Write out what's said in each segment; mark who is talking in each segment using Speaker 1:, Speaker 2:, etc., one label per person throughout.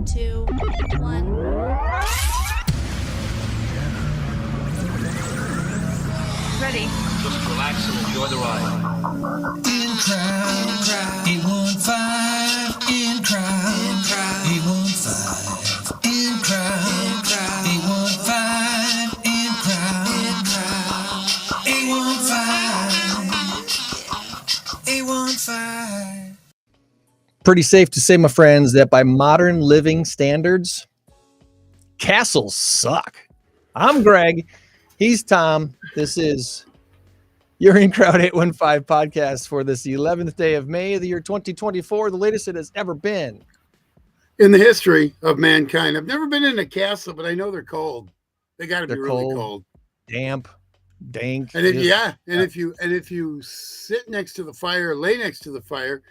Speaker 1: Two, one. Ready.
Speaker 2: Just relax and enjoy the ride.
Speaker 3: INCROWD815, INCROWD815, INCROWD815, INCROWD815.
Speaker 4: Pretty safe to say, my friends, that by modern living standards, castles suck. I'm Greg. He's Tom. This is your INCROWD815 podcast for this 11th day of May of the year 2024, the latest it has ever been
Speaker 5: in the history of mankind. I've never been in a castle, but I know they're cold. They got to be really cold,
Speaker 4: damp, dank.
Speaker 5: And if you sit next to the fire, lay next to the fire,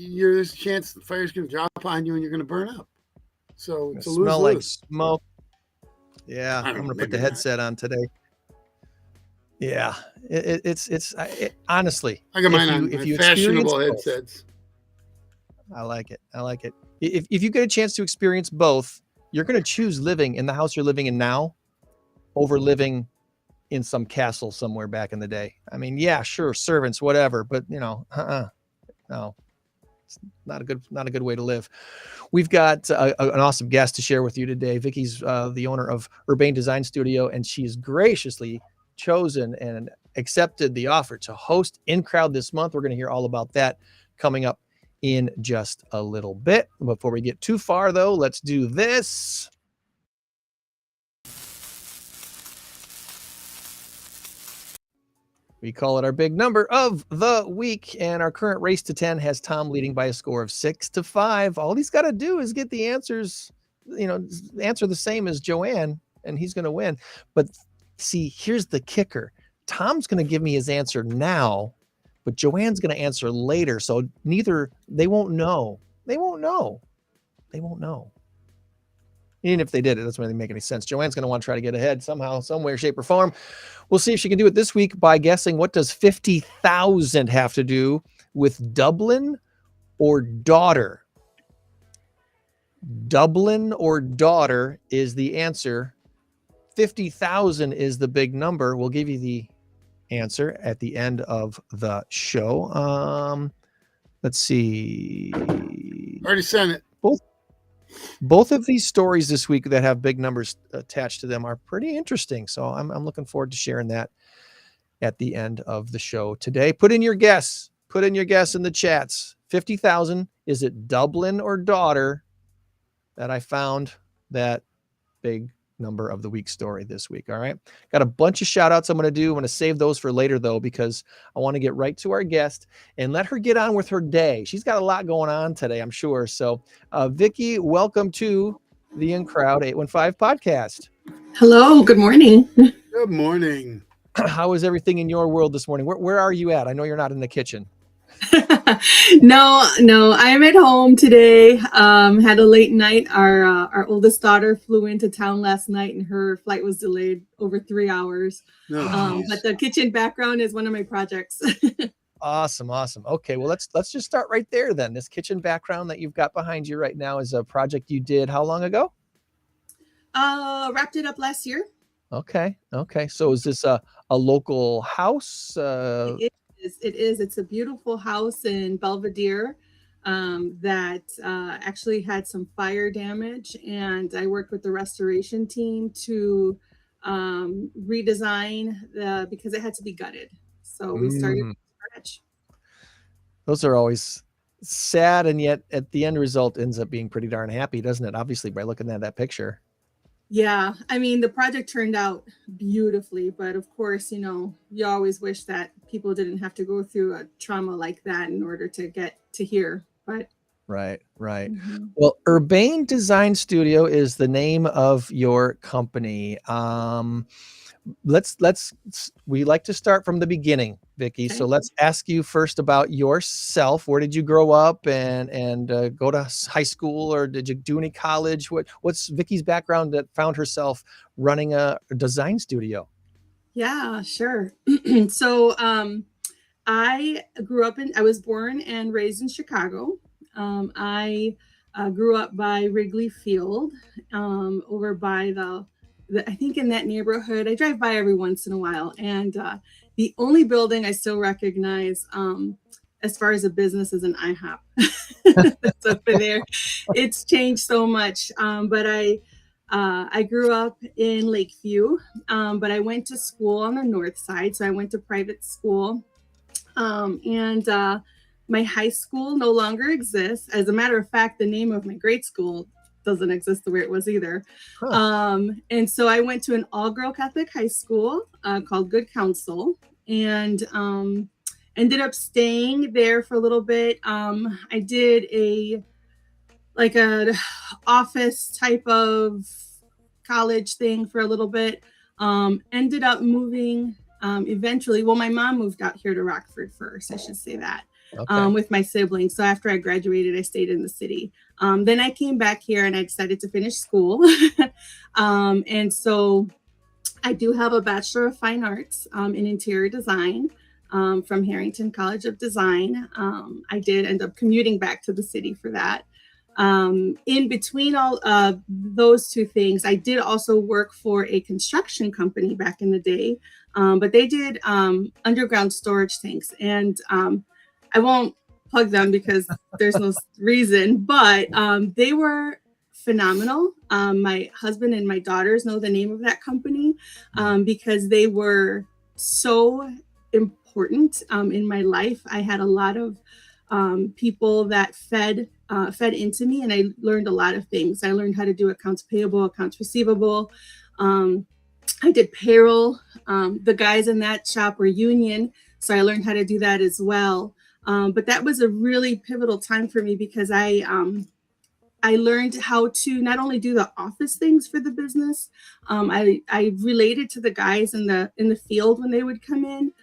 Speaker 5: there's a chance the fire's going to drop on you and you're going to burn up. So it's a lose-lose.
Speaker 4: Smell like smoke. Yeah, I'm going to put the headset on today. Yeah, it's honestly.
Speaker 5: I got mine on. If you fashionable headsets.
Speaker 4: I like it. If you get a chance to experience both, you're going to choose living in the house you're living in now over living in some castle somewhere back in the day. I mean, yeah, sure, servants, whatever, but no. It's not a good way to live. We've got an awesome guest to share with you today. Vicky's the owner of Urbane Design Studio, and she's graciously chosen and accepted the offer to host INCROWD this month. We're going to hear all about that coming up in just a little bit. Before we get too far, though, let's do this. We call it our big number of the week, and our current race to 10 has Tom leading by a score of 6-5. All he's got to do is get the answers, answer the same as Joanne, and he's going to win. But see, here's the kicker. Tom's going to give me his answer now, but Joanne's going to answer later. So they won't know. Even if they did, it doesn't really make any sense. Joanne's going to want to try to get ahead somehow, some way, shape, or form. We'll see if she can do it this week by guessing what does 50,000 have to do with Dublin or daughter. Dublin or daughter is the answer. 50,000 is the big number. We'll give you the answer at the end of the show. Let's see.
Speaker 5: Already sent it.
Speaker 4: Both of these stories this week that have big numbers attached to them are pretty interesting. So I'm looking forward to sharing that at the end of the show today. Put in your guess in the chats. 50,000. Is it Dublin or daughter that I found that big number of the week story this week? All right. Got a bunch of shout outs I'm going to do. I'm going to save those for later though, because I want to get right to our guest and let her get on with her day. She's got a lot going on today, I'm sure. So Vicky, welcome to the INCROWD815 podcast.
Speaker 6: Hello. Good morning.
Speaker 5: Good morning.
Speaker 4: How is everything in your world this morning? Where are you at? I know you're not in the kitchen.
Speaker 6: No, I am at home today. Had a late night. Our oldest daughter flew into town last night and her flight was delayed over 3 hours.
Speaker 5: Nice.
Speaker 6: But the kitchen background is one of my projects.
Speaker 4: Awesome. Okay, well, let's just start right there then. This kitchen background that you've got behind you right now is a project you did how long ago?
Speaker 6: Wrapped it up last year.
Speaker 4: Okay. So is this a local house?
Speaker 6: It is. It's a beautiful house in Belvedere that actually had some fire damage, and I worked with the restoration team to redesign because it had to be gutted. So we started from scratch.
Speaker 4: Those are always sad, and yet at the end result ends up being pretty darn happy, doesn't it? Obviously, by looking at that picture.
Speaker 6: Yeah, I mean, the project turned out beautifully, but of course, you always wish that people didn't have to go through a trauma like that in order to get to hear. But
Speaker 4: Right.
Speaker 6: mhm.
Speaker 4: Well, Urbane Design Studio is the name of your company. We like to start from the beginning, Vicky. So
Speaker 6: Okay.
Speaker 4: let's ask you first about yourself. Where did you grow up and go to high school, or did you do any college? What's Vicky's background that found herself running a design studio?
Speaker 6: Yeah, sure. So I was born and raised in Chicago. I grew up by Wrigley Field, over by I think in that neighborhood. I drive by every once in a while. And the only building I still recognize, as far as a business, is an IHOP. That's over there. It's changed so much. But I grew up in Lakeview, but I went to school on the north side. So I went to private school. And my high school no longer exists. As a matter of fact, the name of my grade school doesn't exist the way it was either.
Speaker 4: Huh.
Speaker 6: And so I went to an all-girl Catholic high school called Good Counsel, and ended up staying there for a little bit. I did a office type of college thing for a little bit. Ended up moving eventually. Well, my mom moved out here to Rockford first, I should say that,
Speaker 4: Okay.
Speaker 6: with my siblings. So after I graduated, I stayed in the city. Then I came back here and I decided to finish school. And so I do have a Bachelor of Fine Arts in Interior Design from Harrington College of Design. I did end up commuting back to the city for that. In between all those two things, I did also work for a construction company back in the day, but they did underground storage tanks. And I won't plug them because there's no reason, but they were phenomenal. My husband and my daughters know the name of that company because they were so important in my life. I had a lot of people that fed into me, and I learned a lot of things. I learned how to do accounts payable, accounts receivable. I did payroll. The guys in that shop were union, so I learned how to do that as well. But that was a really pivotal time for me because I learned how to not only do the office things for the business. I related to the guys in the field when they would come in,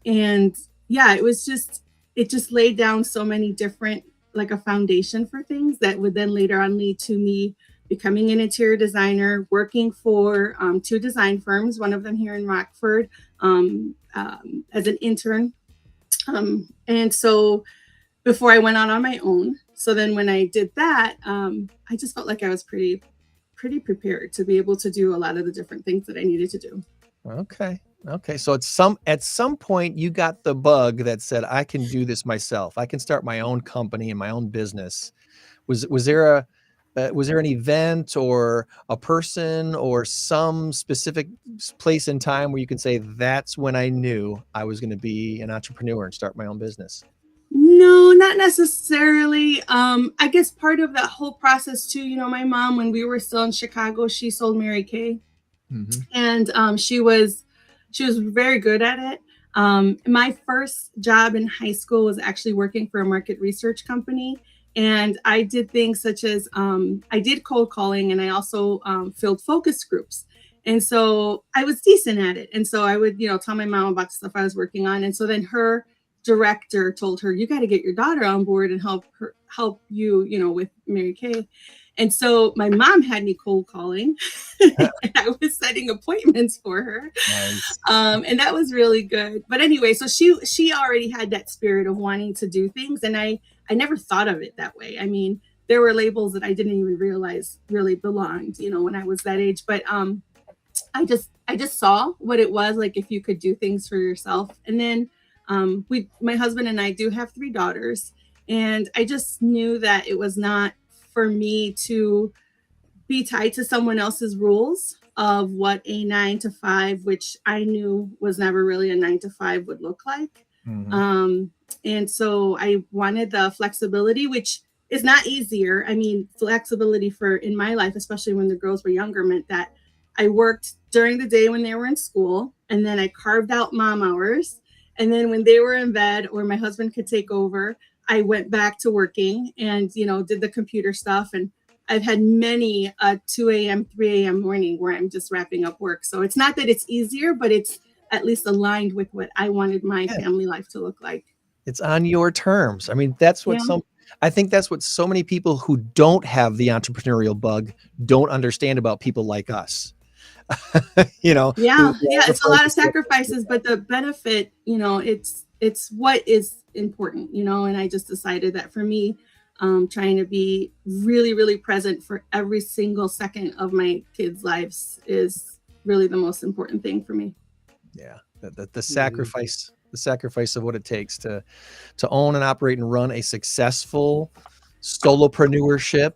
Speaker 6: and yeah, it just laid down so many different, like a foundation for things that would then later on lead to me becoming an interior designer, working for two design firms, one of them here in Rockford, as an intern. And so before I went out on my own. So then when I did that, I just felt like I was pretty prepared to be able to do a lot of the different things that I needed to do.
Speaker 4: Okay. So at some point you got the bug that said, I can do this myself. I can start my own company and my own business. Was there an event or a person or some specific place in time where you can say, that's when I knew I was going to be an entrepreneur and start my own business?
Speaker 6: No, not necessarily. I guess part of that whole process too, my mom, when we were still in Chicago, she sold Mary Kay.
Speaker 4: Mm-hmm.
Speaker 6: And she was very good at it. My first job in high school was actually working for a market research company. And I did things such as I did cold calling, and I also filled focus groups. And so I was decent at it. And so I would, tell my mom about the stuff I was working on. And so then her director told her, you got to get your daughter on board and help you, with Mary Kay. And so my mom had me cold calling and I was setting appointments for her.
Speaker 4: Nice.
Speaker 6: And that was really good. But anyway, so she already had that spirit of wanting to do things. And I never thought of it that way. I mean, there were labels that I didn't even realize really belonged, when I was that age. But I just saw what it was like if you could do things for yourself. And then my husband and I do have 3 daughters. And I just knew that it was not for me to be tied to someone else's rules of what a 9 to 5, which I knew was never really a 9 to 5 would look like.
Speaker 4: Mm-hmm.
Speaker 6: And so I wanted the flexibility, which is not easier. I mean, flexibility in my life, especially when the girls were younger, meant that I worked during the day when they were in school, and then I carved out mom hours. And then when they were in bed or my husband could take over, I went back to working and, did the computer stuff. And I've had many 2 a.m., 3 a.m. morning where I'm just wrapping up work. So it's not that it's easier, but it's at least aligned with what I wanted my family life to look like.
Speaker 4: It's on your terms. I mean, that's what I think that's what so many people who don't have the entrepreneurial bug don't understand about people like us.
Speaker 6: Yeah, it's a lot of sacrifices, but the benefit, it's what is important, and I just decided that for me, trying to be really, really present for every single second of my kids' lives is really the most important thing for me.
Speaker 4: Yeah, the sacrifice, the sacrifice of what it takes to own and operate and run a successful solopreneurship.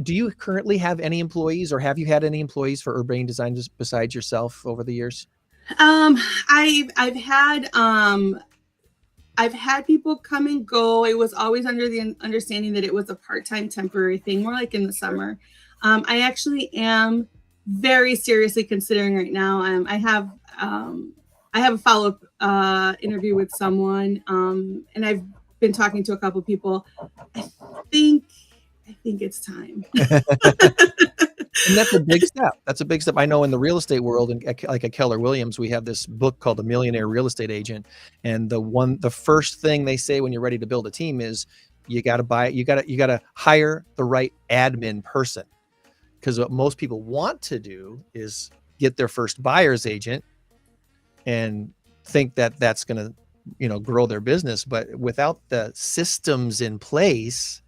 Speaker 4: Do you currently have any employees, or have you had any employees for Urbane Design besides yourself over the years?
Speaker 6: I've had people come and go. It was always under the understanding that it was a part-time temporary thing, more like in the summer. I actually am very seriously considering right now. I have a follow-up interview with someone, and I've been talking to a couple of people. I think it's time.
Speaker 4: And that's a big step. That's a big step. I know in the real estate world, and like at Keller Williams, we have this book called The Millionaire Real Estate Agent. And the first thing they say when you're ready to build a team is you got to hire the right admin person. Because what most people want to do is get their first buyer's agent and think that that's going to, grow their business. But without the systems in place,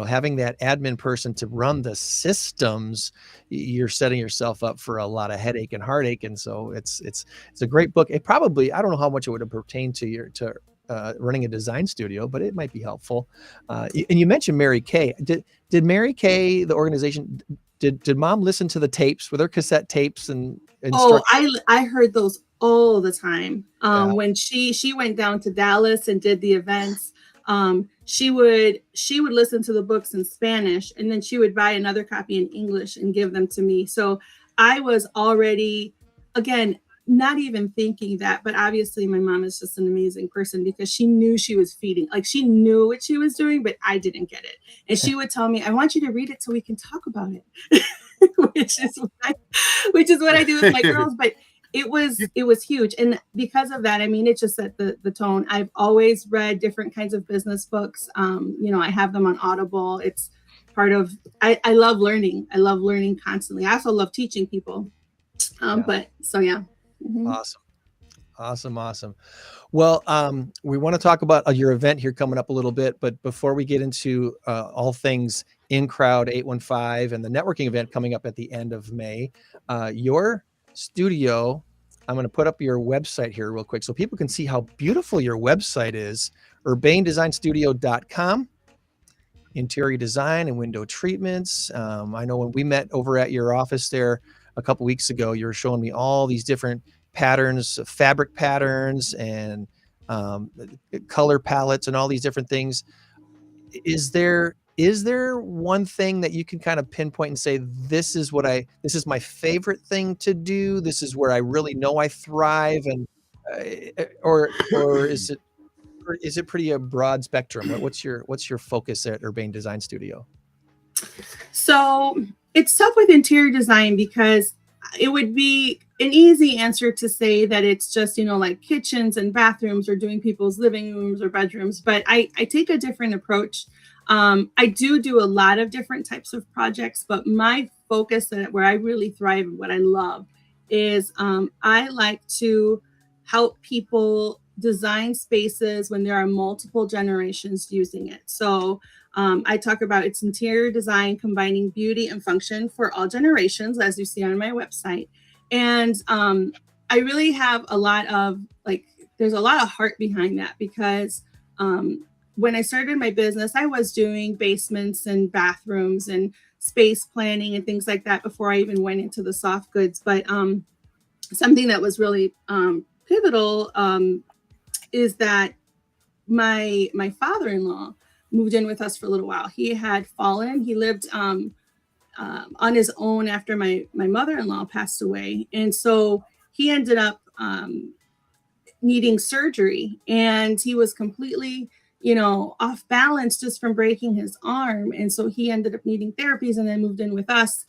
Speaker 4: having that admin person to run the systems, you're setting yourself up for a lot of headache and heartache. And so it's a great book. It probably, I don't know how much it would have pertained to running a design studio, but it might be helpful. And you mentioned Mary Kay. Did Mary Kay, the organization, did mom listen to the tapes? Were there cassette tapes and instructions?
Speaker 6: I heard those all the time. When she went down to Dallas and did the events, she would listen to the books in Spanish, and then she would buy another copy in English and give them to me. So I was already, again, not even thinking that, but obviously my mom is just an amazing person because she knew she was feeding, like she knew what she was doing, but I didn't get it. And she would tell me, I want you to read it so we can talk about it, which is what I do with my girls. But it was huge. And because of that, I mean, it just set the tone. I've always read different kinds of business books. I have them on Audible. It's part of, I love learning. I love learning constantly. I also love teaching people. But so, yeah. Mm-hmm.
Speaker 4: Awesome. Well, we want to talk about your event here coming up a little bit, but before we get into all things INCROWD815 and the networking event coming up at the end of May, your studio, I'm going to put up your website here real quick so people can see how beautiful your website is. UrbaneDesignStudio.com. Interior design and window treatments. I know when we met over at your office there a couple weeks ago, you were showing me all these different patterns, fabric patterns, and color palettes, and all these different things. Is there one thing that you can kind of pinpoint and say, this is my favorite thing to do? This is where I really know I thrive, and or is it pretty a broad spectrum? What's your focus at Urbane Design Studio?
Speaker 6: So it's tough with interior design because it would be an easy answer to say that it's just, like kitchens and bathrooms or doing people's living rooms or bedrooms. But I take a different approach. I do a lot of different types of projects, but my focus where I really thrive and what I love is I like to help people design spaces when there are multiple generations using it. So I talk about its interior design, combining beauty and function for all generations, as you see on my website. And I really have there's a lot of heart behind that because when I started my business, I was doing basements and bathrooms and space planning and things like that before I even went into the soft goods. But something that was really pivotal is that my father-in-law moved in with us for a little while. He had fallen. He lived on his own after my mother-in-law passed away. And so he ended up needing surgery, and he was completely, off balance just from breaking his arm. And so he ended up needing therapies and then moved in with us.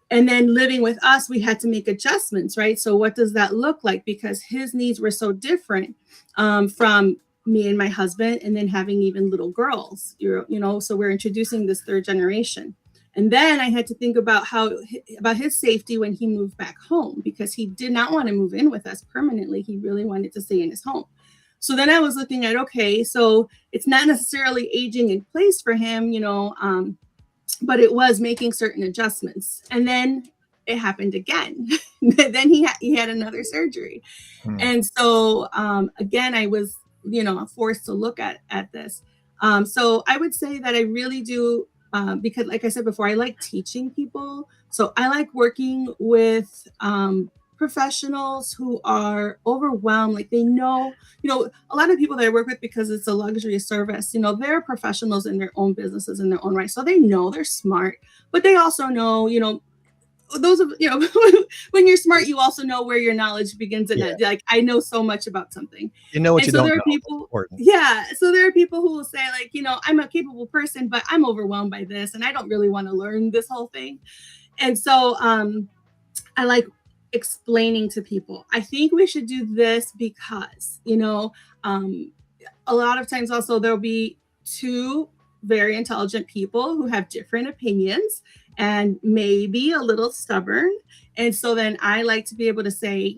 Speaker 6: And then living with us, we had to make adjustments, right? So what does that look like? Because his needs were so different from me and my husband, and then having even little girls, so we're introducing this third generation. And then I had to think about his safety when he moved back home, because he did not want to move in with us permanently. He really wanted to stay in his home. So then I was looking at, okay, so it's not necessarily aging in place for him, but it was making certain adjustments. And then it happened again. Then he had another surgery. And so again, I was, forced to look at this. So I would say that I really do, because like I said before, I like teaching people. So I like working with professionals who are overwhelmed. Like they know, a lot of people that I work with, because it's a luxury service, they're professionals in their own businesses in their own right. So they know, they're smart, but they also know, when you're smart, you also know where your knowledge begins and ends. Like I know so much about something.
Speaker 4: What you don't
Speaker 6: there are
Speaker 4: know.
Speaker 6: people, so there are people who will say like, I'm a capable person, but I'm overwhelmed by this and I don't really want to learn this whole thing. And so I like explaining to people, I think we should do this because, a lot of times also there'll be two very intelligent people who have different opinions and maybe a little stubborn. And so then I like to be able to say,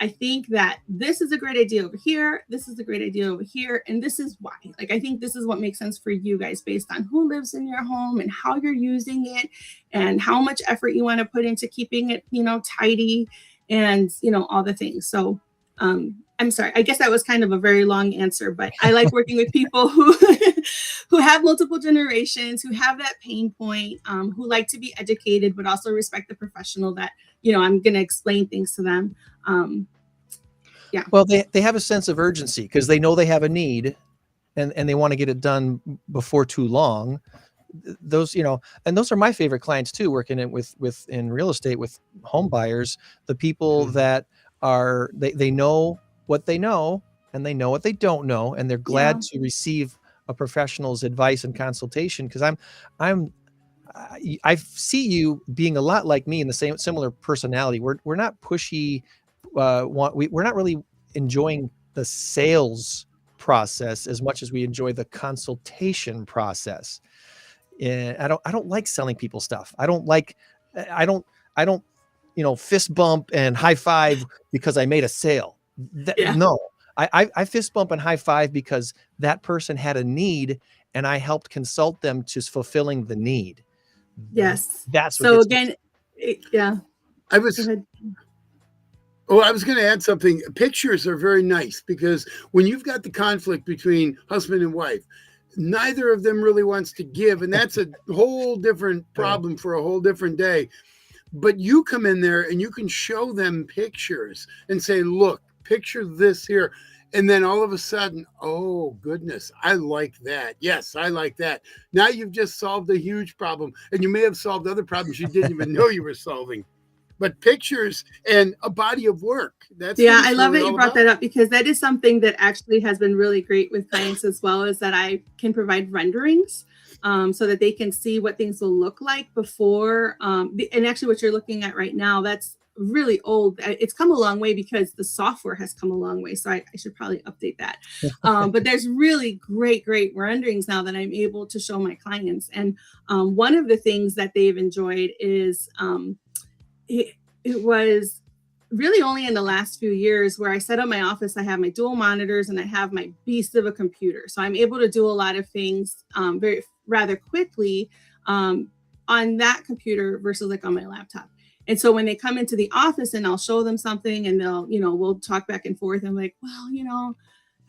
Speaker 6: I think that this is a great idea over here. This is a great idea over here. And this is why. Like, I think this is what makes sense for you guys based on who lives in your home and how you're using it and how much effort you want to put into keeping it, tidy and, all the things. So I'm sorry, I guess that was kind of a very long answer, but I like working with people who who have multiple generations, who have that pain point, who like to be educated, but also respect the professional that, I'm going to explain things to them.
Speaker 4: Well, they have a sense of urgency because they know they have a need and they want to get it done before too long. Those, and those are my favorite clients too, working in real estate with home buyers, the people that are, they know what they know and they know what they don't know. And they're glad to receive a professional's advice and consultation. Because I see you being a lot like me in the similar personality. We're not pushy. We're not really enjoying the sales process as much as we enjoy the consultation process. And I don't like selling people stuff. I don't fist bump and high five because I made a sale. No, I fist bump and high five because that person had a need and I helped consult them to fulfilling the need.
Speaker 6: Yes.
Speaker 4: That's what
Speaker 6: so again,
Speaker 5: I was going to add something. Pictures are very nice because when you've got the conflict between husband and wife, neither of them really wants to give. And that's a whole different problem for a whole different day. But you come in there and you can show them pictures and say, look, picture this here. And then all of a sudden, oh, goodness, I like that. Yes, I like that. Now you've just solved a huge problem. And you may have solved other problems you didn't even know you were solving. But pictures and a body of work.
Speaker 6: I love that you brought that up because that is something that actually has been really great with clients as well, is that I can provide renderings so that they can see what things will look like before. And actually what you're looking at right now, that's really old. It's come a long way because the software has come a long way. So I should probably update that. But there's really great renderings now that I'm able to show my clients. And one of the things that they've enjoyed is it was really only in the last few years where I set up my office. I have my dual monitors and I have my beast of a computer. So I'm able to do a lot of things rather quickly on that computer versus like on my laptop. And so when they come into the office and I'll show them something and they'll, we'll talk back and forth. I'm like, well,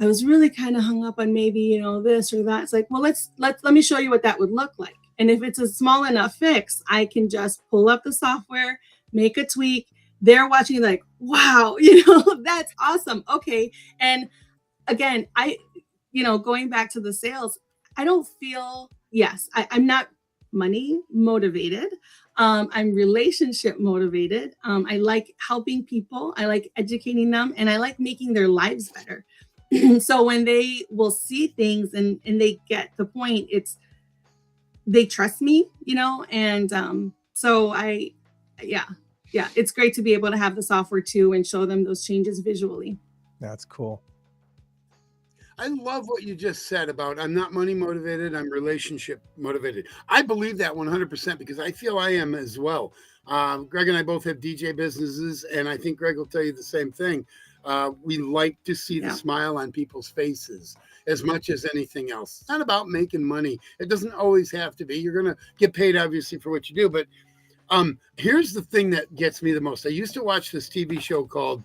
Speaker 6: I was really kind of hung up on maybe, this or that. It's like, well, let me show you what that would look like. And if it's a small enough fix, I can just pull up the software, make a tweak. They're watching like, wow, that's awesome. Okay. And again, going back to the sales, I don't feel, I'm not money motivated. I'm relationship motivated. I like helping people. I like educating them, and I like making their lives better. So when they will see things and they get the point, they trust me, and so yeah, it's great to be able to have the software too and show them those changes visually.
Speaker 4: That's cool.
Speaker 5: I love what you just said about I'm not money motivated, I'm relationship motivated. I believe that 100% because I feel I am as well. Greg and I both have DJ businesses, and I think Greg will tell you the same thing. We like to see the smile on people's faces as much as anything else. It's not about making money. It doesn't always have to be. You're going to get paid, obviously, for what you do. But here's the thing that gets me the most. I used to watch this TV show called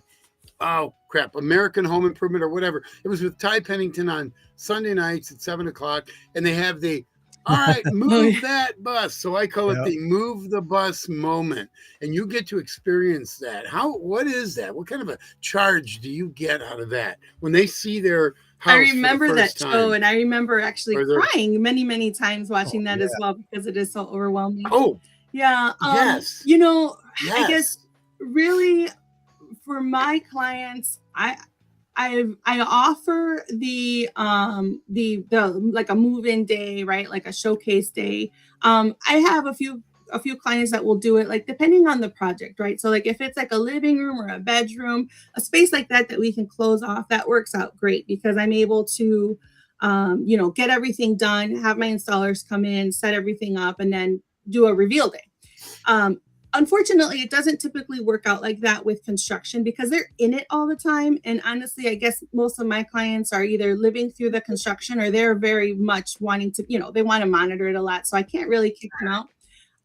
Speaker 5: American Home Improvement or whatever. It was with Ty Pennington on Sunday nights at 7:00, and they have the all right, move that bus. So I call it the move the bus moment, and you get to experience that. What is that? What kind of a charge do you get out of that when they see their house?
Speaker 6: I remember that show, and I remember actually crying many, many times watching that as well because it is so overwhelming.
Speaker 5: Oh,
Speaker 6: yeah.
Speaker 5: Yes.
Speaker 6: I guess really, for my clients, I offer the like a move-in day, right? Like a showcase day. I have a few clients that will do it, like depending on the project, right? So like if it's like a living room or a bedroom, a space like that we can close off, that works out great because I'm able to, get everything done, have my installers come in, set everything up, and then do a reveal day. Unfortunately, it doesn't typically work out like that with construction because they're in it all the time. And honestly, I guess most of my clients are either living through the construction or they're very much wanting to, they want to monitor it a lot. So I can't really kick them out.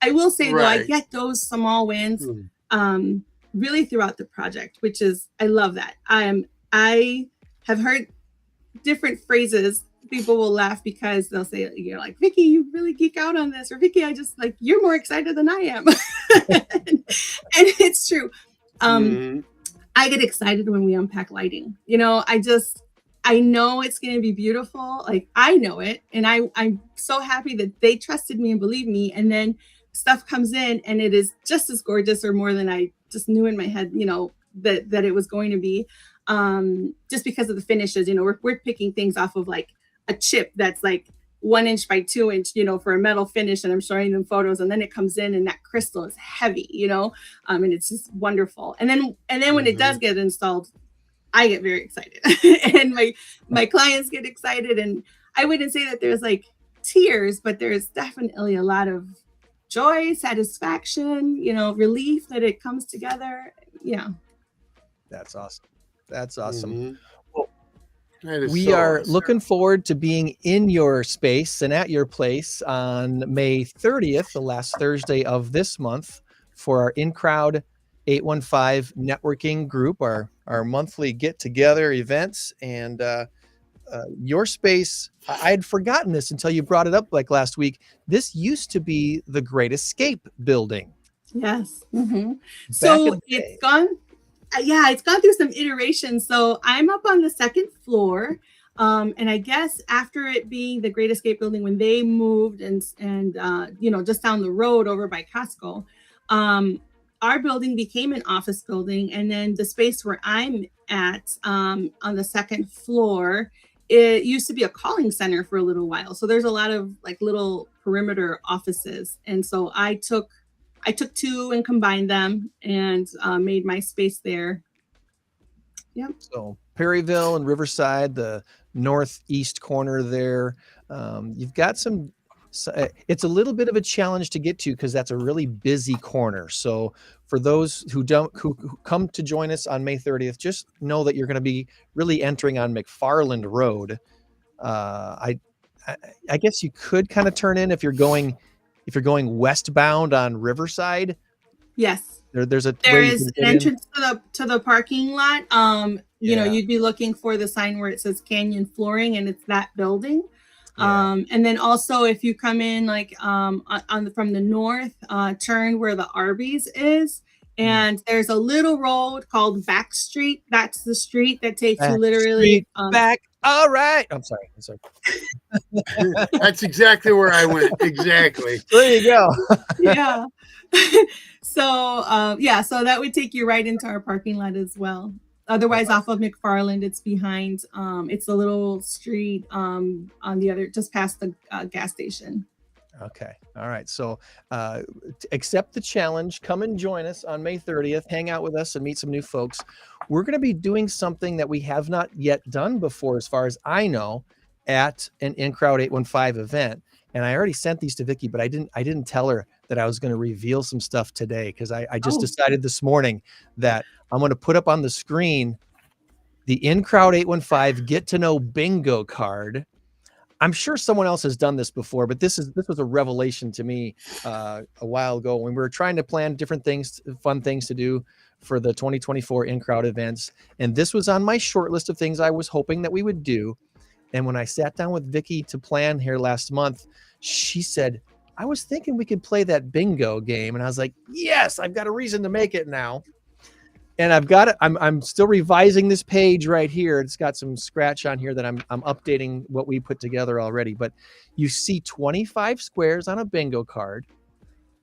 Speaker 6: I will say, though, I get those small wins really throughout the project, which is, I love that. I have heard different phrases. People will laugh because they'll say, like, Vicky, you really geek out on this, or Vicky, I just like, you're more excited than I am. and it's true. I get excited when we unpack lighting. I know it's going to be beautiful. Like I know it. And I'm so happy that they trusted me and believed me. And then stuff comes in and it is just as gorgeous or more than I just knew in my head, that it was going to be, just because of the finishes. We're picking things off of like a chip that's like 1 inch by 2 inch, for a metal finish. And I'm showing them photos, and then it comes in and that crystal is heavy, and it's just wonderful. And then when it does get installed, I get very excited and my clients get excited. And I wouldn't say that there's like tears, but there's definitely a lot of joy, satisfaction, relief that it comes together. Yeah.
Speaker 4: That's awesome. That's awesome.
Speaker 5: We
Speaker 4: are looking forward to being in your space and at your place on May 30th, the last Thursday of this month, for our INCROWD815 Networking Group, our monthly get-together events. And your space, I had forgotten this until you brought it up like last week. This used to be the Great Escape building.
Speaker 6: Yes. Mm-hmm. So it's gone. It's gone through some iterations. So I'm up on the second floor. And I guess after it being the Great Escape building, when they moved and just down the road over by Costco, our building became an office building. And then the space where I'm at on the second floor, it used to be a calling center for a little while. So there's a lot of like little perimeter offices. And so I took two and combined them and made my space there. Yep.
Speaker 4: So Perryville and Riverside, the northeast corner there. You've got it's a little bit of a challenge to get to because that's a really busy corner. So for those who come to join us on May 30th, just know that you're going to be really entering on McFarland Road. I guess you could kind of turn in if you're going westbound on Riverside.
Speaker 6: Yes.
Speaker 4: There is an
Speaker 6: entrance to the parking lot. You'd be looking for the sign where it says Canyon Flooring, and it's that building. And then also if you come in like from the north, turn where the Arby's is, and there's a little road called Back Street. That's the street that takes you literally
Speaker 4: back All right. I'm sorry.
Speaker 5: That's exactly where I went. Exactly.
Speaker 4: There you go.
Speaker 6: Yeah. So so that would take you right into our parking lot as well. Otherwise, off of McFarland, it's behind. It's a little street on the other, just past the gas station.
Speaker 4: Okay. All right. So accept the challenge. Come and join us on May 30th. Hang out with us and meet some new folks. We're going to be doing something that we have not yet done before, as far as I know, at an INCROWD815 event. And I already sent these to Vicky, but I didn't tell her that I was going to reveal some stuff today, because I just decided this morning that I'm going to put up on the screen the INCROWD815 Get to Know Bingo card. I'm sure someone else has done this before, but this was a revelation to me a while ago when we were trying to plan different things, fun things to do for the 2024 INCROWD events. And this was on my short list of things I was hoping that we would do. And when I sat down with Vicky to plan here last month, she said, I was thinking we could play that bingo game. And I was like, yes, I've got a reason to make it now. And I've got it. I'm still revising this page right here. It's got some scratch on here that I'm updating what we put together already. But you see 25 squares on a bingo card.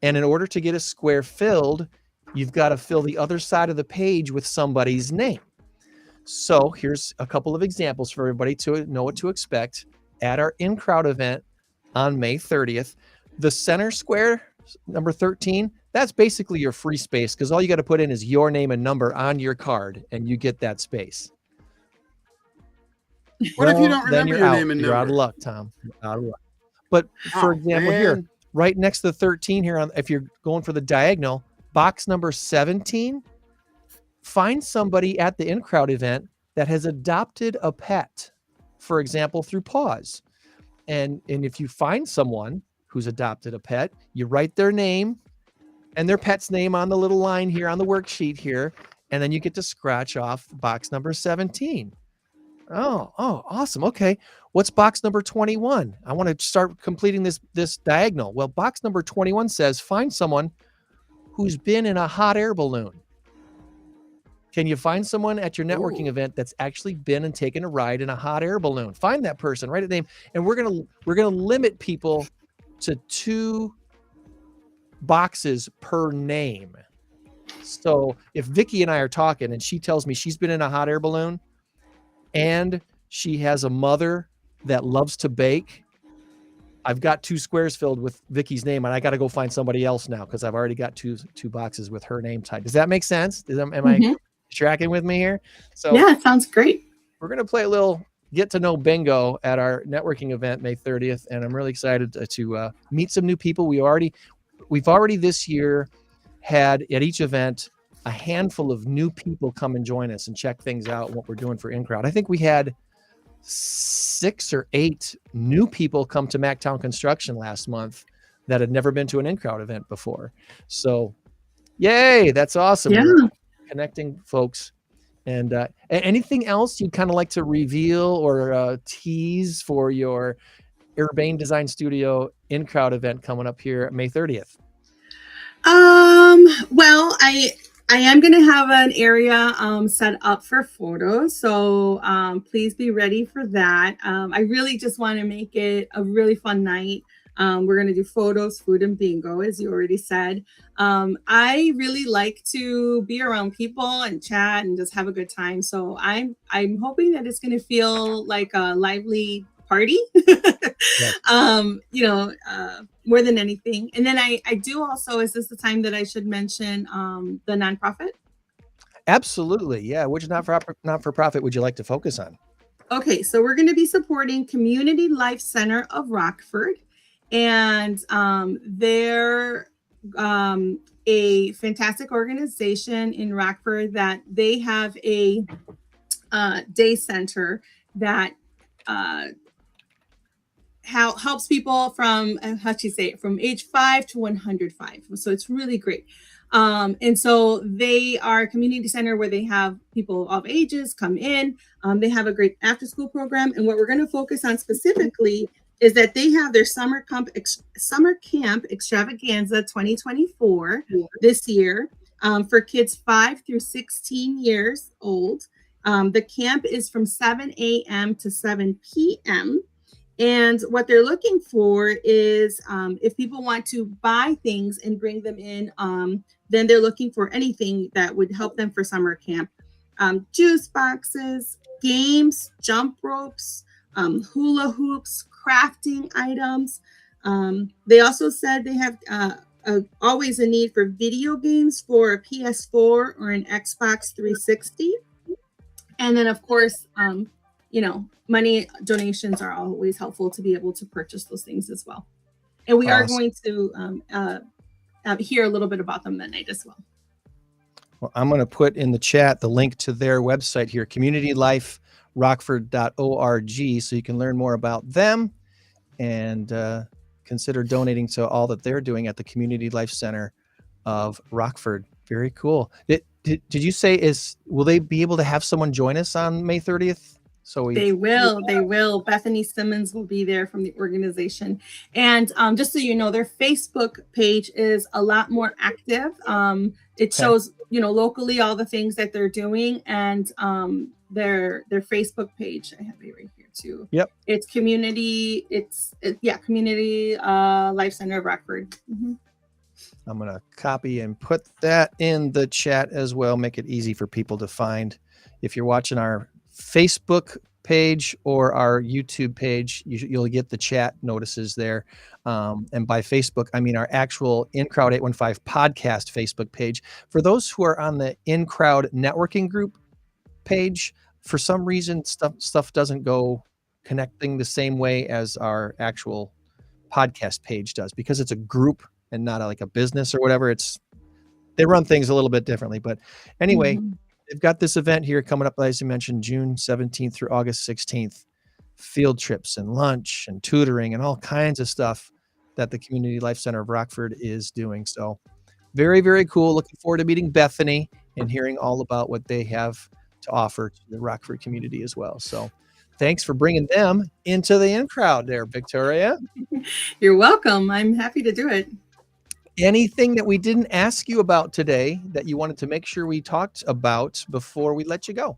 Speaker 4: And in order to get a square filled, you've got to fill the other side of the page with somebody's name. So here's a couple of examples for everybody to know what to expect at our INCROWD event on May 30th. The center square, number 13, that's basically your free space, because all you got to put in is your name and number on your card, and you get that space.
Speaker 5: What if you don't remember your name and number?
Speaker 4: You're out of luck, Tom. You're out of luck. But for example, here, right next to the 13 here, if you're going for the diagonal, box number 17, find somebody at the INCROWD event that has adopted a pet, for example, through PAWS. And if you find someone who's adopted a pet, you write their name and their pet's name on the little line here on the worksheet here, and then you get to scratch off box number 17. Oh, awesome. Okay. What's box number 21? I want to start completing this diagonal. Well, box number 21 says, find someone who's been in a hot air balloon. Can you find someone at your networking event that's actually been and taken a ride in a hot air balloon? Find that person, write a name, and we're gonna limit people to 2 boxes per name. So if Vicky and I are talking and she tells me she's been in a hot air balloon and she has a mother that loves to bake, I've got 2 squares filled with Vicky's name, and I got to go find somebody else now because I've already got two boxes with her name tied. Does that make sense? Am I tracking with me here? So
Speaker 6: yeah, it sounds great.
Speaker 4: We're going to play a little get to know bingo at our networking event May 30th, and I'm really excited to meet some new people. We've already this year had at each event a handful of new people come and join us and check things out, what we're doing for INCROWD. I think we had 6 or 8 new people come to Mactown Construction last month that had never been to an INCROWD event before. So yay, that's awesome.
Speaker 6: Yeah.
Speaker 4: We're connecting folks. And anything else you'd kind of like to reveal or tease for your Urbane Design Studio INCROWD event coming up here May 30th?
Speaker 6: Well, I am going to have an area set up for photos, so please be ready for that. I really just want to make it a really fun night. We're going to do photos, food, and bingo, as you already said. I really like to be around people and chat and just have a good time. So I'm hoping that it's going to feel like a lively party, more than anything. And then I do also, is this the time that I should mention the nonprofit?
Speaker 4: Absolutely. Yeah. Which not-for-profit would you like to focus on?
Speaker 6: Okay. So we're going to be supporting Community Life Center of Rockford. And they're a fantastic organization in Rockford that they have a day center that helps people from, from age 5 to 105. So it's really great. And so they are a community center where they have people of ages come in. They have a great after school program. And what we're going to focus on specifically is that they have their summer camp extravaganza 2024 this year for kids 5 through 16 years old. The camp is from 7 a.m. to 7 p.m. And what they're looking for is if people want to buy things and bring them in, then they're looking for anything that would help them for summer camp. Juice boxes, games, jump ropes, hula hoops, crafting items. They also said they have always a need for video games for a PS4 or an Xbox 360. And then, of course, money donations are always helpful to be able to purchase those things as well. And we are going to hear a little bit about them that night as well.
Speaker 4: Well, I'm going to put in the chat the link to their website here, communityliferockford.org, so you can learn more about them and consider donating to all that they're doing at the Community Life Center of Rockford. Very cool. Did you say will they be able to have someone join us on May 30th? They
Speaker 6: will. Bethany Simmons will be there from the organization. And just so you know, their Facebook page is a lot more active. It shows, locally all the things that they're doing, and their Facebook page, I have it right here too.
Speaker 4: Yep.
Speaker 6: It's Community Life Center of Rockford. Mm-hmm.
Speaker 4: I'm going to copy and put that in the chat as well. Make it easy for people to find. If you're watching our Facebook page or our YouTube page, you'll get the chat notices there. And by Facebook, I mean our actual INCROWD815 podcast Facebook page. For those who are on the INCROWD Networking Group page, for some reason, stuff doesn't go connecting the same way as our actual podcast page does, because it's a group and not like a business or whatever. They run things a little bit differently. But anyway, they've got this event here coming up, as you mentioned, June 17th through August 16th. Field trips and lunch and tutoring and all kinds of stuff that the Community Life Center of Rockford is doing. So very, very cool. Looking forward to meeting Bethany and hearing all about what they have to offer to the Rockford community as well. So thanks for bringing them into the INCROWD there, Victoria.
Speaker 6: You're welcome. I'm happy to do it.
Speaker 4: Anything that we didn't ask you about today that you wanted to make sure we talked about before we let you go?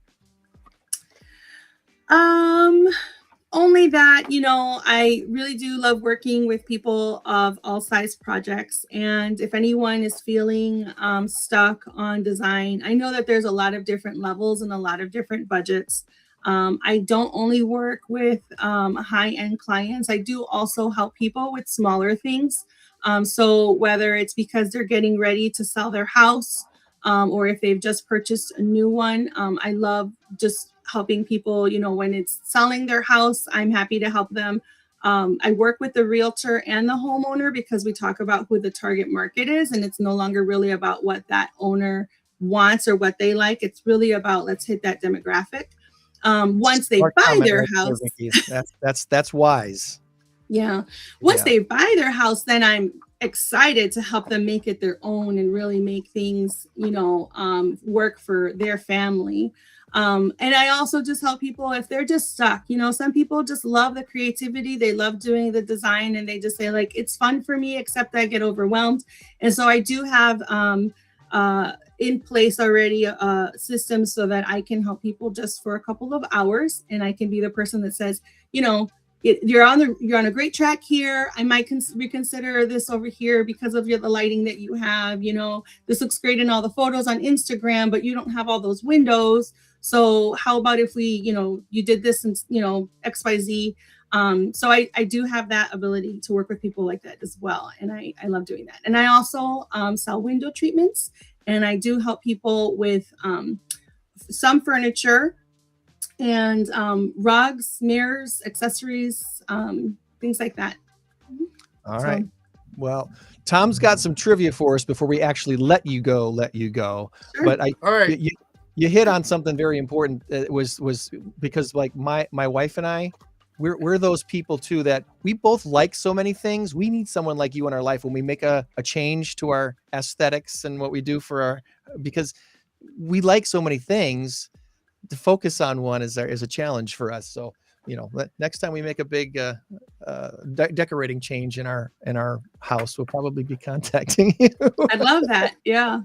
Speaker 6: Only that, I really do love working with people of all size projects. And if anyone is feeling stuck on design, I know that there's a lot of different levels and a lot of different budgets. I don't only work with high-end clients. I do also help people with smaller things. So whether it's because they're getting ready to sell their house, or if they've just purchased a new one, I love just helping people, when it's selling their house, I'm happy to help them. I work with the realtor and the homeowner because we talk about who the target market is, and it's no longer really about what that owner wants or what they like. It's really about, let's hit that demographic. Once they buy their house,
Speaker 4: that's wise.
Speaker 6: Yeah. Once they buy their house, then I'm excited to help them make it their own and really make things, work for their family. And I also just help people if they're just stuck. Some people just love the creativity. They love doing the design, and they just say, like, it's fun for me, except I get overwhelmed. And so I do have in place already systems so that I can help people just for a couple of hours, and I can be the person that says, you're on a great track here. I might reconsider this over here because of the lighting that you have. This looks great in all the photos on Instagram, but you don't have all those windows. So how about if we, you did this and XYZ. So I do have that ability to work with people like that as well, and I love doing that. And I also sell window treatments, and I do help people with some furniture. And rugs, mirrors, accessories, things like that.
Speaker 4: All right. Well, Tom's got some trivia for us before we actually let you go. Sure. But
Speaker 5: all right.
Speaker 4: You hit on something very important. It was because like my wife and I, we're those people too that we both like so many things. We need someone like you in our life when we make a change to our aesthetics and what we do because we like so many things. To focus on one is a challenge for us. So, next time we make a big decorating change in our house, we'll probably be contacting you.
Speaker 6: I'd love that. Yeah.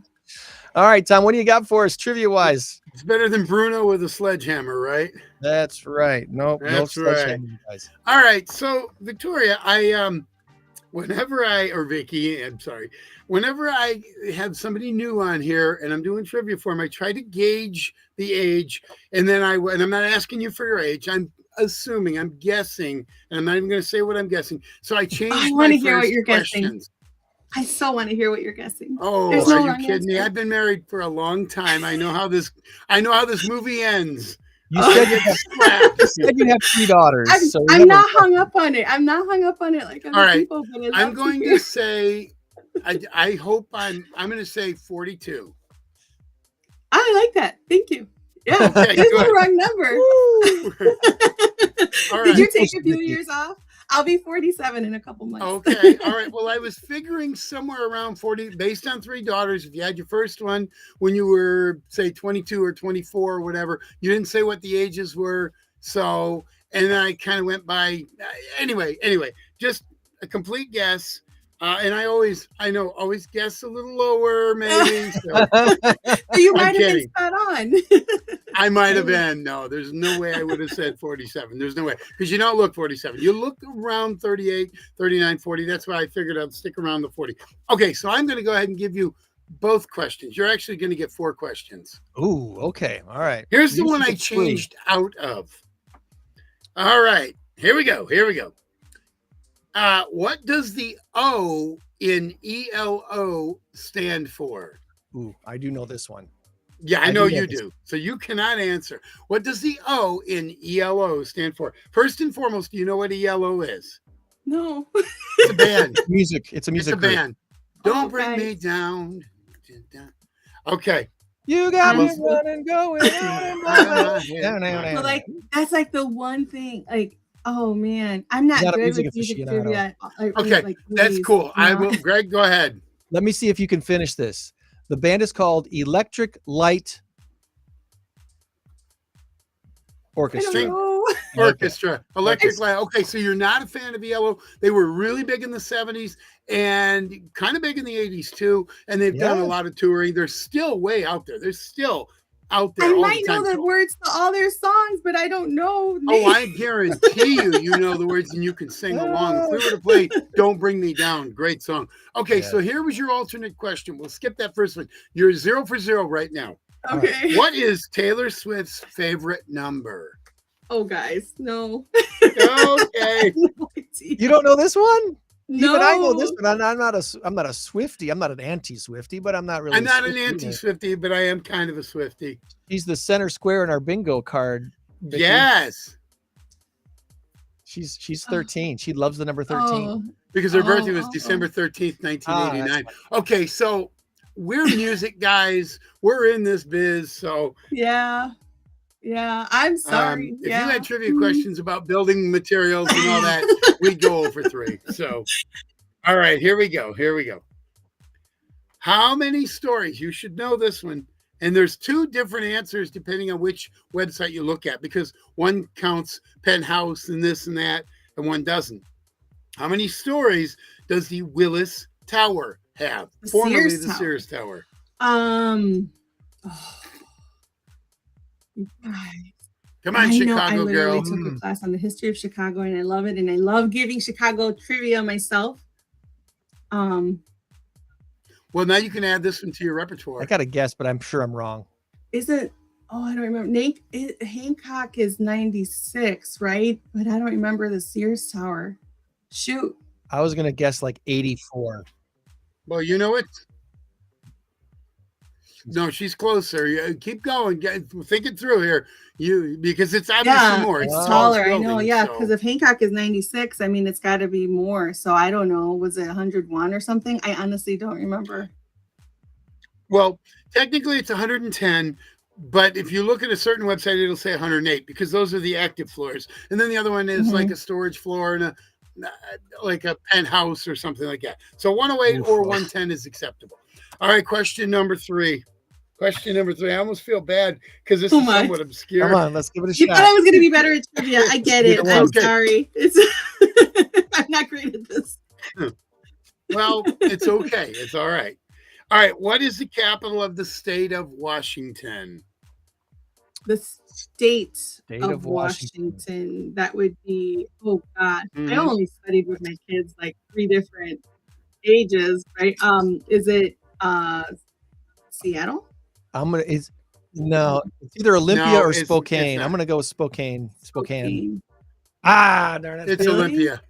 Speaker 4: All right, Tom, what do you got for us trivia wise?
Speaker 5: It's better than Bruno with a sledgehammer, right?
Speaker 4: That's right. Nope, no
Speaker 5: That's right.
Speaker 4: sledgehammer, guys.
Speaker 5: All right. So Victoria, or Vicky, I'm sorry, whenever I have somebody new on here and I'm doing trivia for them, I try to gauge the age, and then and I'm not asking you for your age. I'm assuming, I'm guessing, and I'm not even going to say what I'm guessing. So I changed
Speaker 6: I
Speaker 5: my
Speaker 6: want to hear what
Speaker 5: first
Speaker 6: you're guessing.
Speaker 5: questions.
Speaker 6: I so want to hear what you're guessing.
Speaker 5: Oh,
Speaker 6: There's no
Speaker 5: are you
Speaker 6: wrong
Speaker 5: kidding me?
Speaker 6: answer.
Speaker 5: I've been married for a long time. I know how this movie ends.
Speaker 4: You said you have 3 daughters.
Speaker 6: I'm not hung up on it. I'm not hung up on it like other
Speaker 5: All right.
Speaker 6: people. But
Speaker 5: I'm going to say, I hope I'm going to say 42.
Speaker 6: I like that. Thank you. Yeah,
Speaker 5: Okay,
Speaker 6: it's
Speaker 5: good.
Speaker 6: the wrong number.
Speaker 5: All
Speaker 6: Did you
Speaker 5: right.
Speaker 6: take a few years off? I'll be 47 in a couple months.
Speaker 5: Okay. All right. Well, I was figuring somewhere around 40 based on 3 daughters. If you had your first one when you were, say, 22 or 24 or whatever, you didn't say what the ages were. So, and then I kind of went by anyway, just a complete guess. And I always guess a little lower, maybe. So.
Speaker 6: You might have
Speaker 5: kidding.
Speaker 6: been spot on.
Speaker 5: I might have been. No, there's no way I would have said 47. There's no way. Because you don't look 47. You look around 38, 39, 40. That's why I figured I'd stick around the 40. Okay, so I'm going to go ahead and give you both questions. You're actually going to get 4 questions.
Speaker 4: Ooh, okay. All right.
Speaker 5: Here's the one I changed out of. All right. Here we go. What does the O in ELO stand for?
Speaker 4: Ooh, I do know this one.
Speaker 5: Yeah, I know you do. So you cannot answer. What does the O in ELO stand for? First and foremost, do you know what ELO is?
Speaker 6: No.
Speaker 5: It's a band.
Speaker 4: Music. It's a music
Speaker 5: It's a
Speaker 4: group.
Speaker 5: band. Don't bring me down. Okay.
Speaker 4: You got me running, going
Speaker 6: So like that's like the one thing. Like, oh man, I'm not good with music trivia.
Speaker 5: Okay, that's cool. I will. Greg, go ahead.
Speaker 4: Let me see if you can finish this. The band is called Electric Light Orchestra.
Speaker 5: Orchestra. Electric Light. Okay, so you're not a fan of ELO. They were really big in the 70s and kind of big in the 80s too. And they've done a lot of touring. They're still way out there. They're still out there.
Speaker 6: I might know the words to all their songs, but I don't know.
Speaker 5: Oh, I guarantee you know the words and you can sing along. If we were to play Don't Bring Me Down, great song. Okay, so here was your alternate question. We'll skip that first one. You're 0 for 0 right now.
Speaker 6: Okay.
Speaker 5: What is Taylor Swift's favorite number?
Speaker 6: Oh, guys, no.
Speaker 5: Okay.
Speaker 4: You don't know this one?
Speaker 6: No.
Speaker 4: Even I know this, but I'm not a Swiftie. I'm not an anti-Swiftie, but I'm not really.
Speaker 5: I'm not an anti-Swiftie, but I am kind of a Swiftie.
Speaker 4: She's the center square in our bingo card. Vicky.
Speaker 5: Yes.
Speaker 4: She's 13. She loves the number 13.
Speaker 5: Because her birthday was December 13th, 1989. Okay, so we're music guys. We're in this biz, so
Speaker 6: yeah. I'm sorry.
Speaker 5: If you had trivia questions about building materials and all that, we'd go over 3. So, all right, here we go. How many stories? You should know this one. And there's 2 different answers depending on which website you look at, because one counts penthouse and this and that, and one doesn't. How many stories does the Willis Tower have? Formerly the Sears Tower. Come on, Chicago girl.
Speaker 6: I took a class on the history of Chicago and I love it. And I love giving Chicago trivia myself.
Speaker 5: Well, now you can add this one to your repertoire.
Speaker 4: I got to guess, but I'm sure I'm wrong.
Speaker 6: Is it? Oh, I don't remember. Hancock is 96, right? But I don't remember the Sears Tower. Shoot.
Speaker 4: I was going to guess like 84.
Speaker 5: Well, you know it. No, she's closer. Keep going. Think it through here. Because it's obviously more. It's
Speaker 6: taller. I know. Yeah, because if Hancock is 96, I mean, it's got to be more. So I don't know. Was it 101 or something? I honestly don't remember.
Speaker 5: Well, technically it's 110, but if you look at a certain website, it'll say 108 because those are the active floors. And then the other one is like a storage floor and like a penthouse or something like that. So 108 or 110 is acceptable. All right, question number 3. I almost feel bad because this is somewhat obscure.
Speaker 4: Come on, let's give it a shot.
Speaker 6: You thought I was going to be better at trivia. I get it. I'm sorry. I'm not great at this.
Speaker 5: Well, it's okay. It's all right. All right. What is the capital of the state of Washington?
Speaker 6: The state
Speaker 4: of
Speaker 6: of
Speaker 4: Washington.
Speaker 6: Washington. That would be, oh God, I
Speaker 5: Mhm.
Speaker 6: only studied with my kids like 3 different ages, right? Is it Seattle?
Speaker 4: It's either Olympia
Speaker 5: No,
Speaker 4: or
Speaker 5: it's
Speaker 4: Spokane.
Speaker 5: not.
Speaker 4: I'm gonna go with Spokane.
Speaker 6: Spokane.
Speaker 4: Ah, darn it.
Speaker 5: It's
Speaker 6: Really?
Speaker 5: Olympia.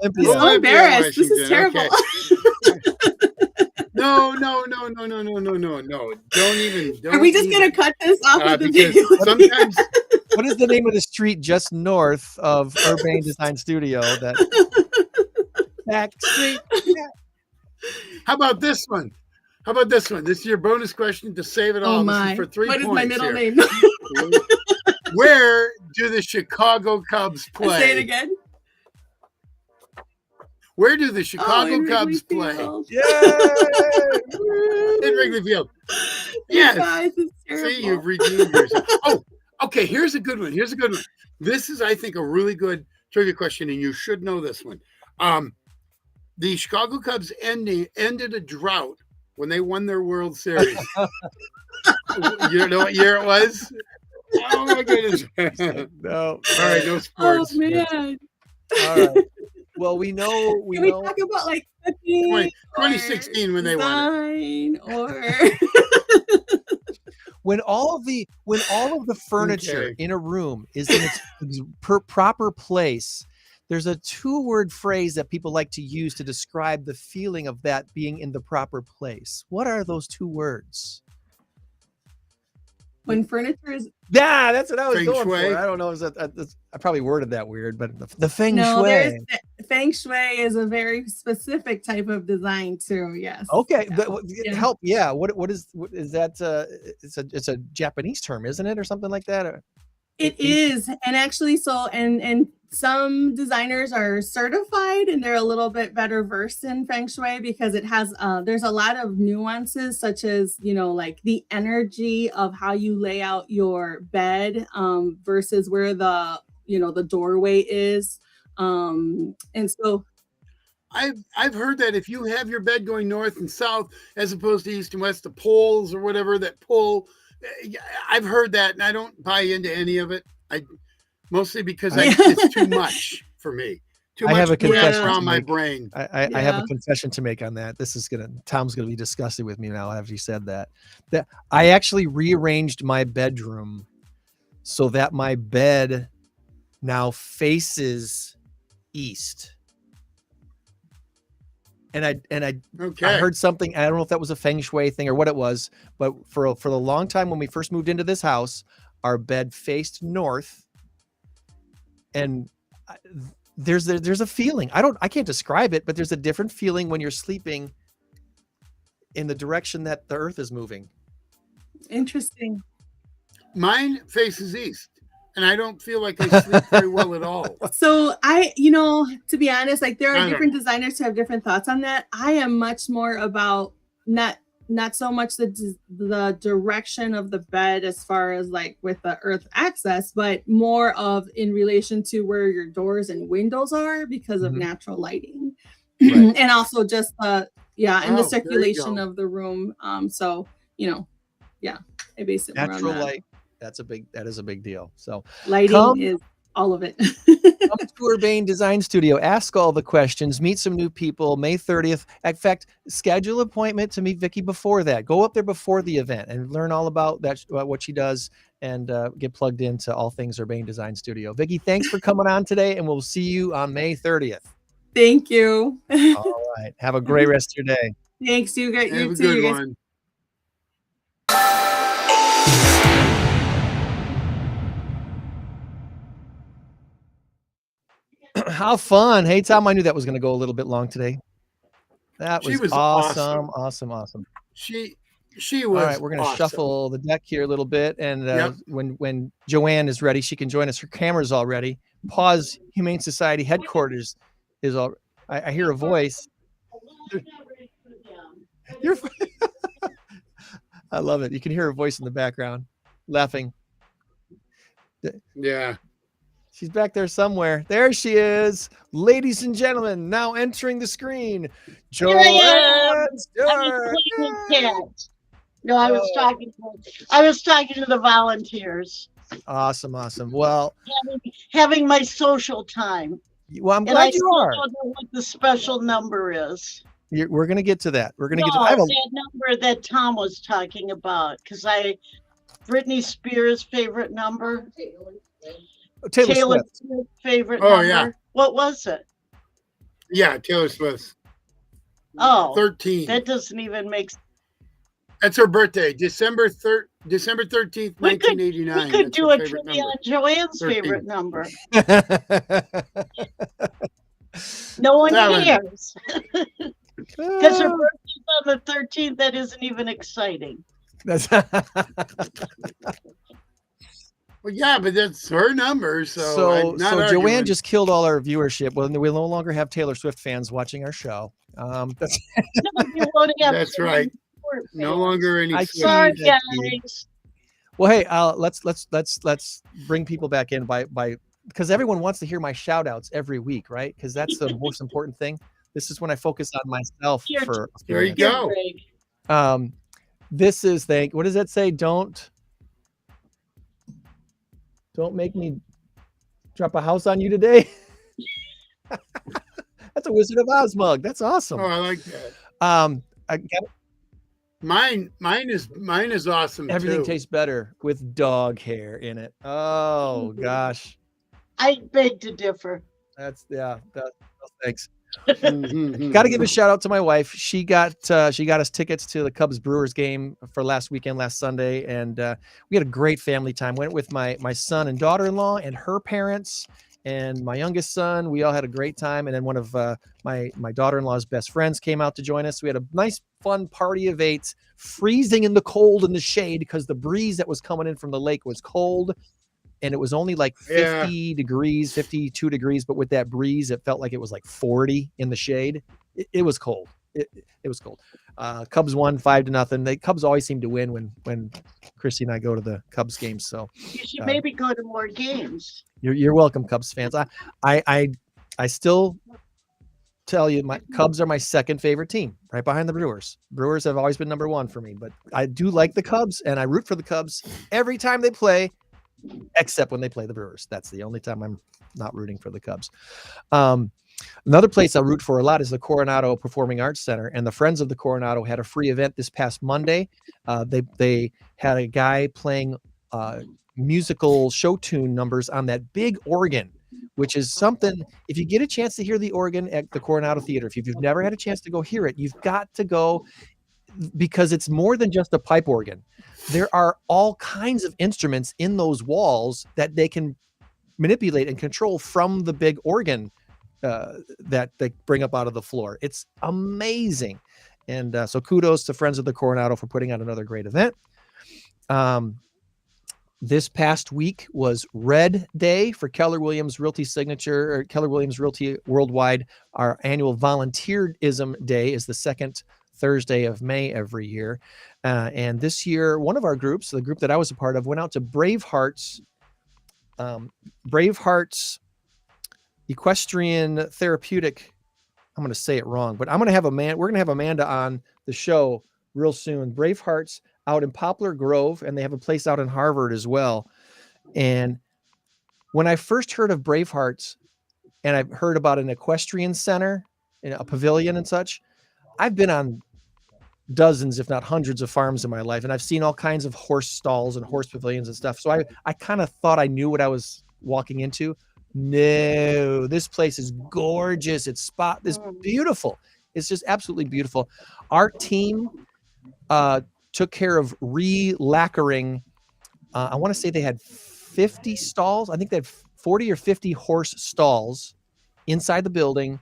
Speaker 6: I'm so
Speaker 5: Olympia,
Speaker 6: embarrassed. This is
Speaker 5: Washington.
Speaker 6: terrible.
Speaker 5: Okay. No. Don't even.
Speaker 6: Are we just
Speaker 5: even.
Speaker 6: gonna cut this off of the
Speaker 5: Because
Speaker 6: video?
Speaker 5: sometimes
Speaker 4: What is the name of the street just north of Urbane Design Studio? That back street.
Speaker 5: How about this one? This is your bonus question to save it all.
Speaker 6: Oh
Speaker 5: This
Speaker 6: my!
Speaker 5: is for 3
Speaker 6: What
Speaker 5: points.
Speaker 6: is my middle
Speaker 5: here.
Speaker 6: name?
Speaker 5: Where do the Chicago Cubs play?
Speaker 6: Say it again.
Speaker 5: Where do the Chicago
Speaker 6: in
Speaker 5: Cubs
Speaker 6: Wrigley
Speaker 5: play?
Speaker 6: Field.
Speaker 5: In Wrigley Field.
Speaker 6: You
Speaker 5: Yes.
Speaker 6: guys, it's terrible.
Speaker 5: See, you've redeemed yourself. Oh, okay. Here's a good one. This is, I think, a really good trivia question, and you should know this one. The Chicago Cubs ended a drought when they won their World Series. You know what year it was? Oh my goodness!
Speaker 4: No.
Speaker 5: All right, no
Speaker 6: Oh
Speaker 5: sports.
Speaker 6: man!
Speaker 4: All right. Well, we know.
Speaker 6: Can we talk about like cooking
Speaker 5: 2016 when they won
Speaker 6: it, or
Speaker 4: when all of the furniture
Speaker 5: Okay.
Speaker 4: in a room is in its proper place, there's a 2-word phrase that people like to use to describe the feeling of that being in the proper place. What are those 2 words?
Speaker 6: when furniture is
Speaker 4: Yeah, that's what I was
Speaker 5: Feng
Speaker 4: going
Speaker 5: shui.
Speaker 4: for. I don't know. I probably worded that weird, but the feng
Speaker 6: no,
Speaker 4: shui.
Speaker 6: feng shui is a very specific type of design too. Yes.
Speaker 4: Okay,
Speaker 6: Yeah.
Speaker 4: help. Yeah, what is that? It's a Japanese term, isn't it, or something like that? Or-
Speaker 6: It is, and actually, so and some designers are certified, and they're a little bit better versed in feng shui because it has there's a lot of nuances, such as like the energy of how you lay out your bed versus where the doorway is, and so
Speaker 5: I've heard that if you have your bed going north and south as opposed to east and west, the poles or whatever that pull, I've heard that, and I don't buy into any of it. Mostly because it's too much for me. Too
Speaker 4: I
Speaker 5: much
Speaker 4: have a confession
Speaker 5: around
Speaker 4: to
Speaker 5: my
Speaker 4: make.
Speaker 5: brain.
Speaker 4: I have a confession to make on that. Tom's gonna be disgusted with me now after you said that. That I actually rearranged my bedroom so that my bed now faces east. And I
Speaker 5: Okay.
Speaker 4: heard something. I don't know if that was a feng shui thing or what it was, but for the long time when we first moved into this house, our bed faced north, and there's a feeling. I can't describe it, but there's a different feeling when you're sleeping in the direction that the earth is moving.
Speaker 6: interesting.
Speaker 5: Mine faces east, and I don't feel like I sleep very well at all.
Speaker 6: So to be honest, like there
Speaker 5: I
Speaker 6: are
Speaker 5: don't
Speaker 6: different designers who have different thoughts on that. I am much more about not so much the direction of the bed as far as like with the earth access, but more of in relation to where your doors and windows are because of
Speaker 4: Mhm.
Speaker 6: natural lighting,
Speaker 4: Right.
Speaker 6: and also just and the
Speaker 5: Oh, there you
Speaker 6: circulation
Speaker 5: go.
Speaker 6: of the room. So I base it more on
Speaker 4: Natural
Speaker 6: that.
Speaker 4: light. That is a big deal. So
Speaker 6: Lighting
Speaker 4: Come-
Speaker 6: is all of it.
Speaker 4: come to Urbane Design Studio, ask all the questions, meet some new people, May 30th. In fact, schedule an appointment to meet Vicky before that. Go up there before the event and learn all about that, about what she does, and get plugged into all things Urbane Design Studio. Vicky, thanks for coming on today, and we'll see you on May 30th.
Speaker 6: Thank you.
Speaker 4: All right. Have a great rest of your day.
Speaker 6: Thanks, you guys.
Speaker 5: Have
Speaker 6: You
Speaker 5: a
Speaker 6: too. You
Speaker 5: good
Speaker 6: guys.
Speaker 5: one.
Speaker 4: How fun. Hey, Tom, I knew that was going to go a little bit long today. That
Speaker 5: She
Speaker 4: was
Speaker 5: was
Speaker 4: awesome.
Speaker 5: awesome.
Speaker 4: Awesome.
Speaker 5: She
Speaker 4: All
Speaker 5: was
Speaker 4: right, we're going to
Speaker 5: awesome.
Speaker 4: shuffle the deck here a little bit. And
Speaker 5: Yep.
Speaker 4: when Joanne is ready, she can join us. Her camera's all ready. PAWS Humane Society headquarters is all. I hear a voice. You're, I love it. You can hear her voice in the background laughing.
Speaker 5: Yeah.
Speaker 4: She's back there somewhere. There she is. Ladies and gentlemen, now entering the screen.
Speaker 7: Here I am.
Speaker 4: JOANN
Speaker 7: I
Speaker 4: Stewart.
Speaker 7: was playing with cats. No, I was talking to the volunteers,
Speaker 4: Awesome. Well,
Speaker 7: having my social time.
Speaker 4: I'm
Speaker 7: And I
Speaker 4: glad you
Speaker 7: still
Speaker 4: are.
Speaker 7: don't know what the special number is.
Speaker 4: We're going to get to that. We're going to
Speaker 7: No,
Speaker 4: get to
Speaker 7: that number that Tom was talking about, because Britney Spears' favorite number,
Speaker 4: Taylor Swift.
Speaker 7: Swift's favorite
Speaker 5: Oh,
Speaker 7: number.
Speaker 5: yeah.
Speaker 7: What was it?
Speaker 5: Yeah, Taylor Swift.
Speaker 7: Oh,
Speaker 5: 13.
Speaker 7: that doesn't even make sense.
Speaker 5: That's her birthday, December 13th,
Speaker 7: We could
Speaker 5: 1989.
Speaker 7: We could
Speaker 5: That's
Speaker 7: do
Speaker 5: her
Speaker 7: a
Speaker 5: favorite
Speaker 7: trivia
Speaker 5: number.
Speaker 7: on Joanne's
Speaker 5: 13.
Speaker 7: favorite number. No one
Speaker 5: Seven.
Speaker 7: cares. Because her birthday's on the 13th, that isn't even exciting.
Speaker 5: Well, yeah, but that's her number. So
Speaker 4: JOANN just killed all our viewership. Well, we'll no longer have Taylor Swift fans watching our show. That's
Speaker 7: No, you won't have
Speaker 5: That's
Speaker 7: any
Speaker 5: right.
Speaker 7: support
Speaker 5: no
Speaker 7: fans.
Speaker 5: longer any.
Speaker 4: I
Speaker 5: Swift.
Speaker 7: Sorry,
Speaker 4: Thank you.
Speaker 7: guys.
Speaker 4: well. Hey, let's bring people back in by because everyone wants to hear my shout outs every week, right? Because that's the most important thing. This is when I focus on myself
Speaker 7: Here,
Speaker 4: for a few
Speaker 5: There you
Speaker 4: minutes.
Speaker 5: go.
Speaker 7: Greg.
Speaker 4: This is what does that say? Don't make me drop a house on you today. That's a Wizard of Oz mug. That's awesome.
Speaker 5: Oh, I like that.
Speaker 4: I got
Speaker 5: Mine is awesome.
Speaker 4: everything
Speaker 5: too.
Speaker 4: tastes better with dog hair in it. Oh gosh,
Speaker 7: I beg to differ.
Speaker 4: thanks.
Speaker 5: Mhm.
Speaker 4: Got to give a shout out to my wife. She got us tickets to the Cubs Brewers game for last Sunday, and we had a great family time. Went with my son and daughter-in-law and her parents and my youngest son. We all had a great time, and then one of my daughter-in-law's best friends came out to join us. We had a nice, fun party of 8, freezing in the cold in the shade because the breeze that was coming in from the lake was cold. And it was only like 50 degrees, 52 degrees. But with that breeze, it felt like it was like 40 in the shade. It was cold. It was cold. Cubs won 5-0. The Cubs always seem to win when Christy and I go to the Cubs games. So
Speaker 7: You should maybe go to more games.
Speaker 4: you're welcome, Cubs fans. I still tell you, my Cubs are my second favorite team, right behind the Brewers. Brewers have always been number 1 for me, but I do like the Cubs, and I root for the Cubs every time they play. Except when they play the Brewers. That's the only time I'm not rooting for the Cubs. Another place I root for a lot is the Coronado Performing Arts Center, and the Friends of the Coronado had a free event this past Monday. They had a guy playing musical show tune numbers on that big organ, which is something, if you get a chance to hear the organ at the Coronado Theater, if you've never had a chance to go hear it, you've got to go, because it's more than just a pipe organ. There are all kinds of instruments in those walls that they can manipulate and control from the big organ that they bring up out of the floor. It's amazing. And so kudos to Friends of the Coronado for putting on another great event. This past week was Red Day for Keller Williams Realty Signature, or Keller Williams Realty Worldwide. Our annual Volunteerism Day is the second Thursday of May every year. And this year, one of our groups, the group that I was a part of, went out to Braveheart's Equestrian Therapeutic. I'm going to say it wrong, but we're going to have Amanda on the show real soon. Braveheart's out in Poplar Grove, and they have a place out in Harvard as well. And when I first heard of Braveheart's, and I've heard about an equestrian center, a pavilion and such, I've been on dozens, if not hundreds, of farms in my life, and I've seen all kinds of horse stalls and horse pavilions and stuff. So I kind of thought I knew what I was walking into. No, this place is gorgeous. It's beautiful. It's just absolutely beautiful. Our team took care of re-lacquering. I want to say they had 50 stalls. I think they had 40 or 50 horse stalls inside the building.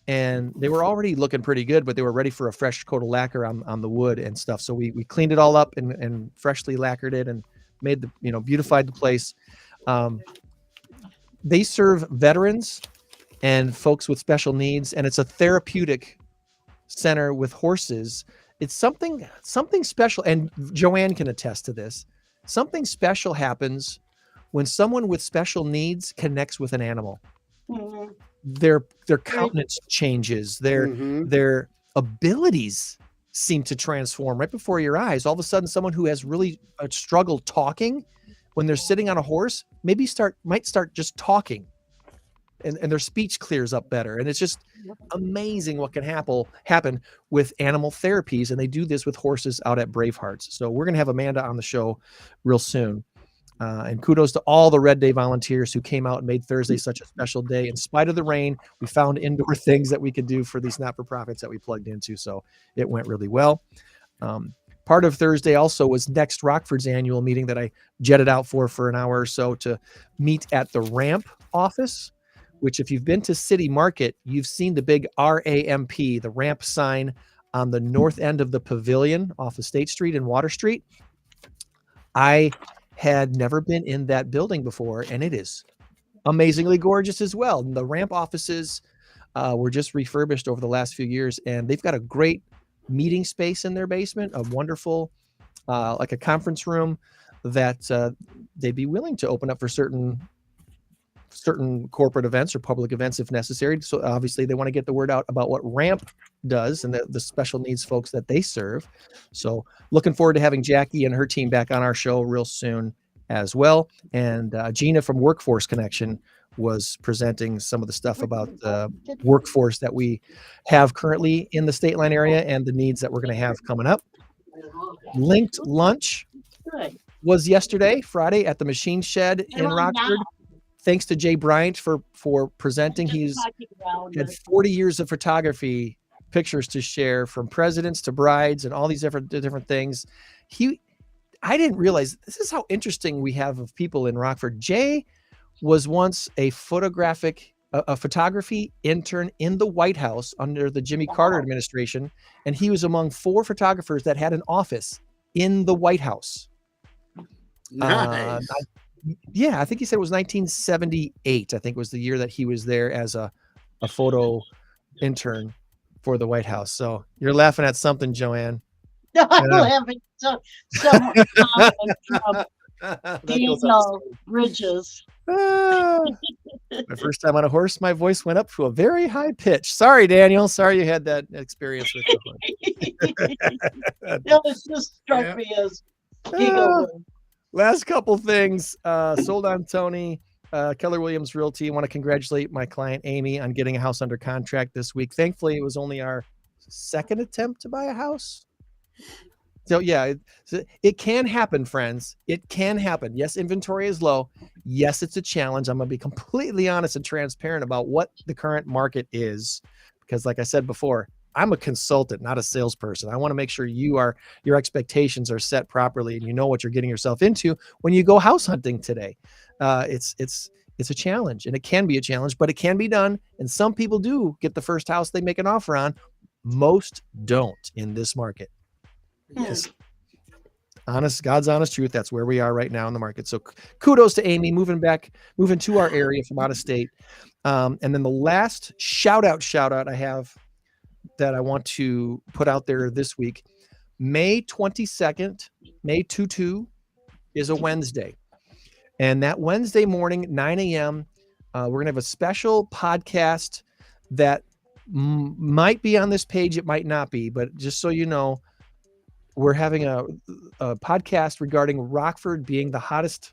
Speaker 4: And they were already looking pretty good, but they were ready for a fresh coat of lacquer on the wood and stuff. So we cleaned it all up and freshly lacquered it and made beautified the place. They serve veterans and folks with special needs, and it's a therapeutic center with horses. It's something special, and JOANN can attest to this. Something special happens when someone with special needs connects with an animal,
Speaker 7: Mhm.
Speaker 4: their countenance changes, their abilities seem to transform right before your eyes. All of a sudden, someone who has really struggled talking, when they're sitting on a horse, might start just talking, and their speech clears up better. And it's just amazing what can happen with animal therapies. And they do this with horses out at Bravehearts. So we're going to have Amanda on the show real soon. And kudos to all the Red Day volunteers who came out and made Thursday such a special day. In spite of the rain, we found indoor things that we could do for these not-for-profits that we plugged into. So it went really well. Part of Thursday also was Next Rockford's annual meeting that I jetted out for an hour or so to meet at the Ramp office, which if you've been to City Market, you've seen the big RAMP, the ramp sign on the north end of the pavilion off of State Street and Water Street. I had never been in that building before, and it is amazingly gorgeous as well. And the Ramp offices were just refurbished over the last few years, and they've got a great meeting space in their basement, a wonderful, like a conference room that they'd be willing to open up for certain corporate events or public events if necessary. So obviously they want to get the word out about what Ramp does and the special needs folks that they serve. So looking forward to having Jackie and her team back on our show real soon as well. And Gina from Workforce Connection was presenting some of the stuff about the workforce that we have currently in the State Line area and the needs that we're going to have coming up. Linked lunch was yesterday, Friday, at the Machine Shed in Rockford. Thanks to Jay Bryant for presenting. He's had 40 years of photography pictures to share, from presidents to brides and all these different things. I didn't realize this is how interesting we have of people in Rockford. Jay was once a photography intern in the White House under the Jimmy Carter administration, and he was among 4 photographers that had an office in the White House.
Speaker 5: Nice.
Speaker 4: I think he said it was 1978. I think was the year that he was there as a photo intern for the White House. So you're laughing at something, JOANN.
Speaker 7: No, I'm laughing. So Daniel Bridges.
Speaker 4: My first time on a horse, my voice went up to a very high pitch. Sorry, Daniel. Sorry you had that experience with the horse.
Speaker 7: No, it just struck me as giggling.
Speaker 4: Last couple things. Sold on Toni, Keller Williams Realty. I want to congratulate my client Amy on getting a house under contract this week. Thankfully, it was only our second attempt to buy a house. So yeah, it can happen, friends. It can happen. Yes, inventory is low. Yes, it's a challenge. I'm going to be completely honest and transparent about what the current market is, because like I said before, I'm a consultant, not a salesperson. I want to make sure your expectations are set properly and you know what you're getting yourself into when you go house hunting today. It's a challenge, and it can be a challenge, but it can be done. And some people do get the first house they make an offer on. Most don't in this market. Yes. God's honest truth. That's where we are right now in the market. So kudos to Amy moving to our area from out of state. And then the last shout out I have that I want to put out there this week, May 22nd, May 22 is a Wednesday. And that Wednesday morning, 9 a.m., we're going to have a special podcast that might be on this page. It might not be, but just so you know, we're having a podcast regarding Rockford being the hottest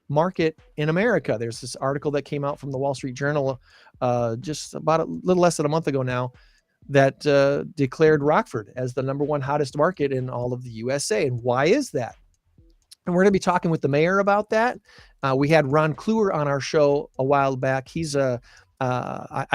Speaker 4: market in America. There's this article that came out from the Wall Street Journal just about a little less than a month ago now that declared Rockford as the number 1 hottest market in all of the USA. And why is that? And we're going to be talking with the mayor about that. We had Ron Kluwer on our show a while back. He's I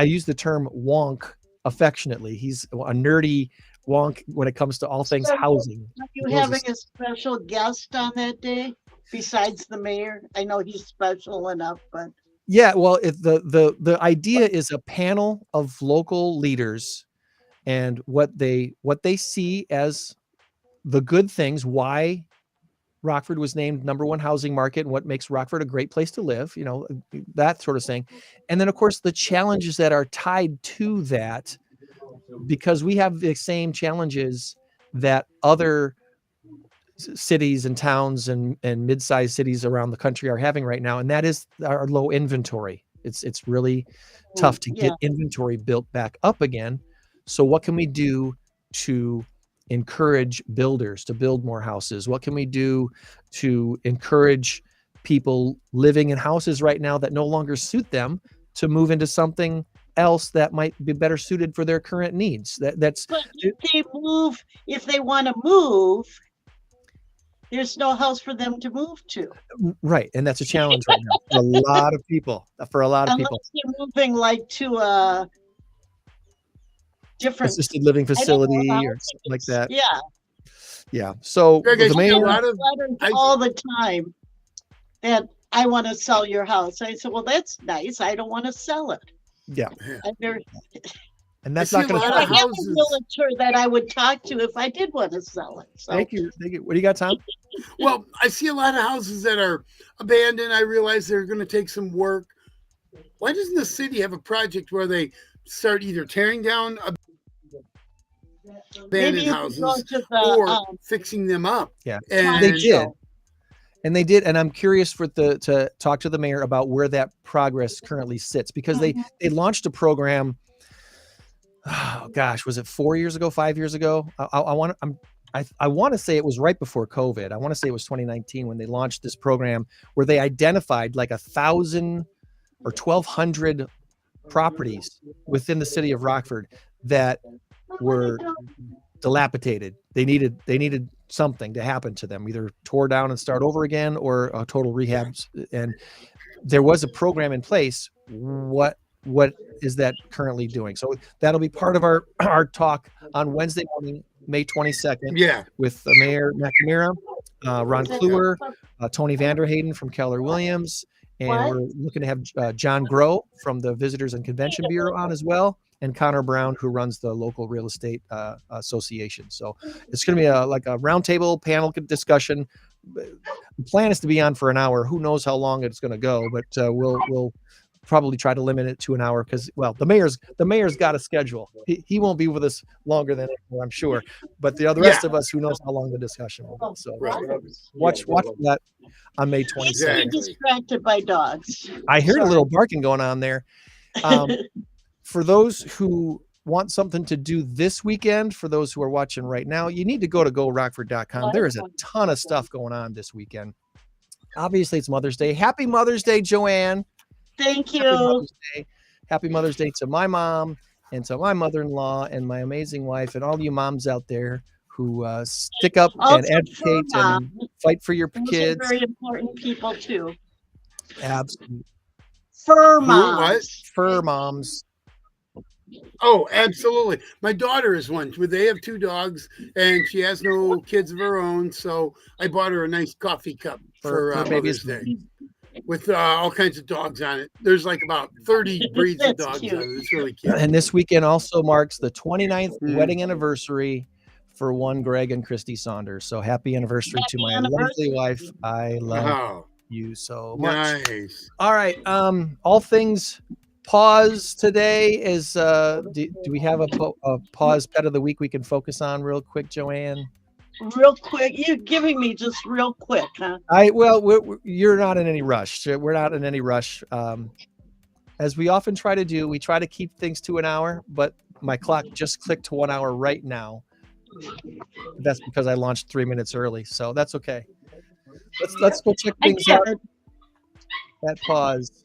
Speaker 4: use the term wonk affectionately. He's a nerdy wonk when it comes to all things housing.
Speaker 7: Are you having a special guest on that day besides the mayor? I know he's special enough, but
Speaker 4: yeah, well, the idea is a panel of local leaders and what they see as the good things, why Rockford was named number 1 housing market and what makes Rockford a great place to live, that sort of thing. And then of course the challenges that are tied to that, because we have the same challenges that other cities and towns and mid-sized cities around the country are having right now, and that is our low inventory. It's really tough to get inventory built back up again. So what can we do to encourage builders to build more houses? What can we do to encourage people living in houses right now that no longer suit them to move into something else that might be better suited for their current needs? That's
Speaker 7: But if they want to move, there's no house for them to move to.
Speaker 4: right, and that's a challenge right now for a lot of people.
Speaker 7: Unless they're moving like to a different
Speaker 4: assisted living
Speaker 7: I don't know
Speaker 4: facility
Speaker 7: how
Speaker 4: or something like that.
Speaker 7: Yeah.
Speaker 4: So
Speaker 5: Greg, I
Speaker 4: the
Speaker 5: see
Speaker 4: mayor,
Speaker 5: a lot of
Speaker 7: Letters all the time that I want to sell your house. I said, well, that's nice. I don't want to sell it.
Speaker 4: yeah, and that's
Speaker 5: I
Speaker 4: not
Speaker 5: see a
Speaker 4: going to
Speaker 5: lot
Speaker 7: I
Speaker 5: of
Speaker 7: have a
Speaker 5: houses.
Speaker 7: realtor that I would talk to if I did want to sell it. So
Speaker 4: Thank you. What do you got, Tom?
Speaker 5: Well, I see a lot of houses that are abandoned. I realize they're going to take some work. Why doesn't the city have a project where they start either tearing down
Speaker 7: maybe
Speaker 5: abandoned
Speaker 7: you could
Speaker 5: houses
Speaker 7: go to
Speaker 5: or
Speaker 7: the
Speaker 5: fixing them up?
Speaker 4: Yeah,
Speaker 5: And
Speaker 4: they did. And they did, and I'm curious to talk to the mayor about where that progress currently sits, because they launched a program. Oh gosh, was it 4 years ago, 5 years ago? I want to say it was right before COVID. I want to say it was 2019 when they launched this program where they identified like 1,000 or 1,200 properties within the city of Rockford that were dilapidated. They needed something to happen to them, either tore down and start over again or a total rehabs. And there was a program in place. What is that currently doing? So that'll be part of our talk on Wednesday morning, May 22nd, with Mayor McNamara, Ron Kluwer, Toni Vanderhayden from Keller Williams, and we're looking to have John Groh from the Visitors and Convention Bureau on as well, and Connor Brown, who runs the local real estate association. So it's going to be like a roundtable panel discussion. The plan is to be on for an hour. Who knows how long it's going to go, but we'll probably try to limit it to an hour because, well, the mayor's got a schedule. He won't be with us longer than an hour, I'm sure. But the rest of us, who knows how long the discussion will go. So watch that on May 22nd.
Speaker 7: Exactly. Distracted by dogs.
Speaker 4: I heard a little barking going on there. For those who want something to do this weekend, for those who are watching right now, you need to go to GoRockford.com. There is a ton of stuff going on this weekend. Obviously, it's Mother's Day. Happy Mother's Day, JOANN.
Speaker 7: Thank you.
Speaker 4: Happy Mother's Day to my mom and to my mother-in-law and my amazing wife and all you moms out there who stick up and advocate and fight for your kids.
Speaker 7: Very important people too.
Speaker 4: Absolutely.
Speaker 7: Fur moms.
Speaker 5: What?
Speaker 4: Fur moms.
Speaker 5: Oh, absolutely. My daughter is one. They have 2 dogs, and she has no kids of her own. So I bought her a nice coffee cup for Mother's Day with all kinds of dogs on it. There's like about 30 breeds of dogs on it. It's really cute.
Speaker 4: And this weekend also marks the 29th wedding anniversary for one Greg and Christy Saunders. So happy anniversary to my lovely wife. I love you so much.
Speaker 5: Nice.
Speaker 4: All right. All things PAWS today is do we have a PAWS pet of the week we can focus on real quick, JOANN?
Speaker 7: Real quick, you're giving me just real quick, huh?
Speaker 4: You're not in any rush. We're not in any rush. As we often try to do, we try to keep things to an hour, but my clock just clicked to 1 hour right now. That's because I launched 3 minutes early, so that's okay. Let's go check things out at PAWS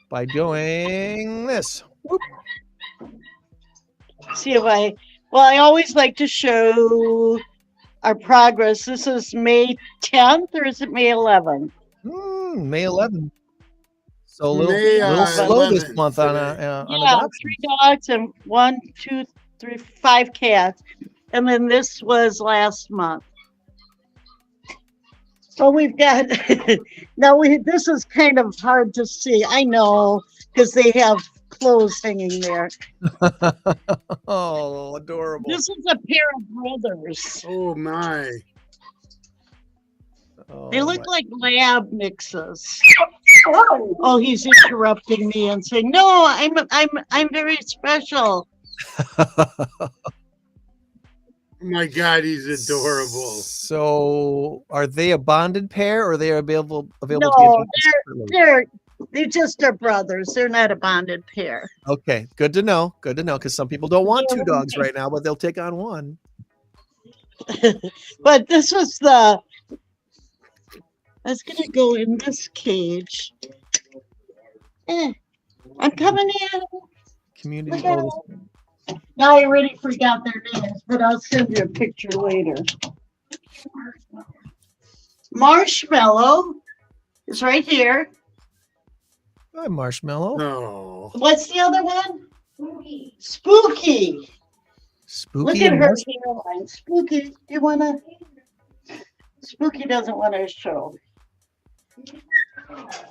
Speaker 4: by doing this. Whoop.
Speaker 7: See if I always like to show our progress. This is May 10th or is it May 11th?
Speaker 4: May 11th. So a little slow this month on adoption.
Speaker 7: 3 dogs and 1, 2, 3, 5 cats. And then this was last month. So we've got, this is kind of hard to see. I know, because they have clothes hanging there.
Speaker 4: Oh, adorable.
Speaker 7: This is a pair of brothers.
Speaker 5: Oh, my.
Speaker 7: They look like lab mixes. Oh, he's interrupting me and saying, "No, I'm very special."
Speaker 5: My God, he's adorable.
Speaker 4: So, are they a bonded pair, or are they available to be
Speaker 7: No,
Speaker 4: adopted separately?
Speaker 7: they just are brothers. They're not a bonded pair.
Speaker 4: Okay, good to know. Good to know, because some people don't want two dogs right now, but they'll take on one.
Speaker 7: But this was I was gonna go in this cage. I'm coming in.
Speaker 4: Community.
Speaker 7: Look at Now I already forgot their names, but I'll send you a picture later. Marshmallow is right here.
Speaker 4: Hi, Marshmallow.
Speaker 5: No.
Speaker 7: What's the other one? Spooky.
Speaker 4: Spooky.
Speaker 7: Look at
Speaker 4: and
Speaker 7: her
Speaker 4: Marsh-
Speaker 7: hairline. Spooky, do you wanna? Spooky doesn't want to show.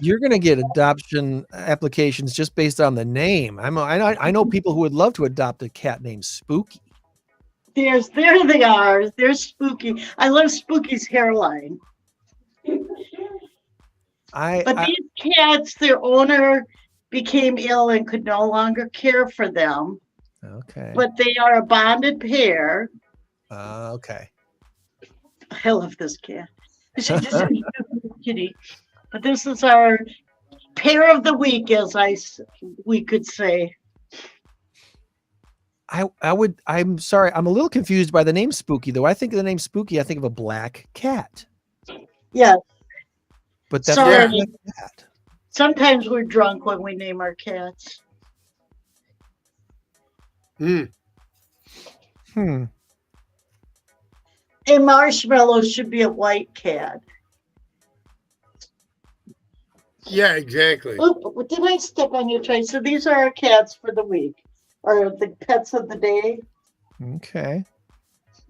Speaker 4: You're going to get adoption applications just based on the name. I know people who would love to adopt a cat named Spooky.
Speaker 7: There they are. There's Spooky. I love Spooky's hairline. But these cats, their owner became ill and could no longer care for them.
Speaker 4: Okay.
Speaker 7: But they are a bonded pair.
Speaker 4: Okay.
Speaker 7: I love this cat. Kitty. But this is our pair of the week, as we could say.
Speaker 4: I'm sorry. I'm a little confused by the name Spooky, though. I think of the name Spooky, I think of a black cat.
Speaker 7: Yes.
Speaker 4: But that's
Speaker 7: Sorry.
Speaker 4: not a cat.
Speaker 7: Sometimes we're drunk when we name our cats.
Speaker 5: Hmm.
Speaker 7: A marshmallow should be a white cat.
Speaker 5: Yeah, exactly.
Speaker 7: Oop, did I step on your tray? So these are our cats for the week, or the pets of the day.
Speaker 4: Okay.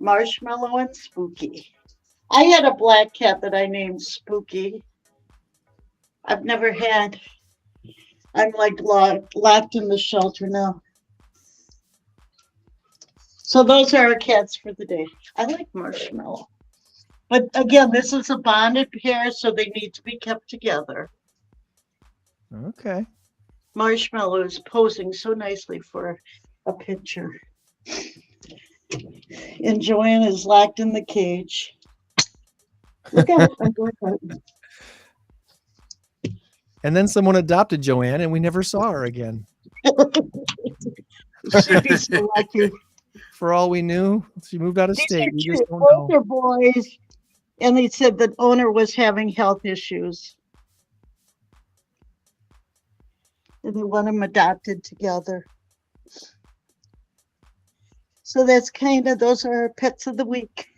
Speaker 7: Marshmallow and Spooky. I had a black cat that I named Spooky. I've never had. I'm like locked in the shelter now. So those are our cats for the day. I like Marshmallow. But again, this is a bonded pair, so they need to be kept together.
Speaker 4: Okay.
Speaker 7: Marshmallow is posing so nicely for a picture. And JOANN is locked in the cage. Look at it.
Speaker 4: And then someone adopted JOANN, and we never saw her again.
Speaker 7: She'd be so lucky.
Speaker 4: For all we knew, she moved out of
Speaker 7: These
Speaker 4: state.
Speaker 7: are
Speaker 4: We
Speaker 7: two
Speaker 4: just don't know.
Speaker 7: older boys, and they said the owner was having health issues. And they want them adopted together. So that's kind of, those are our pets of the week.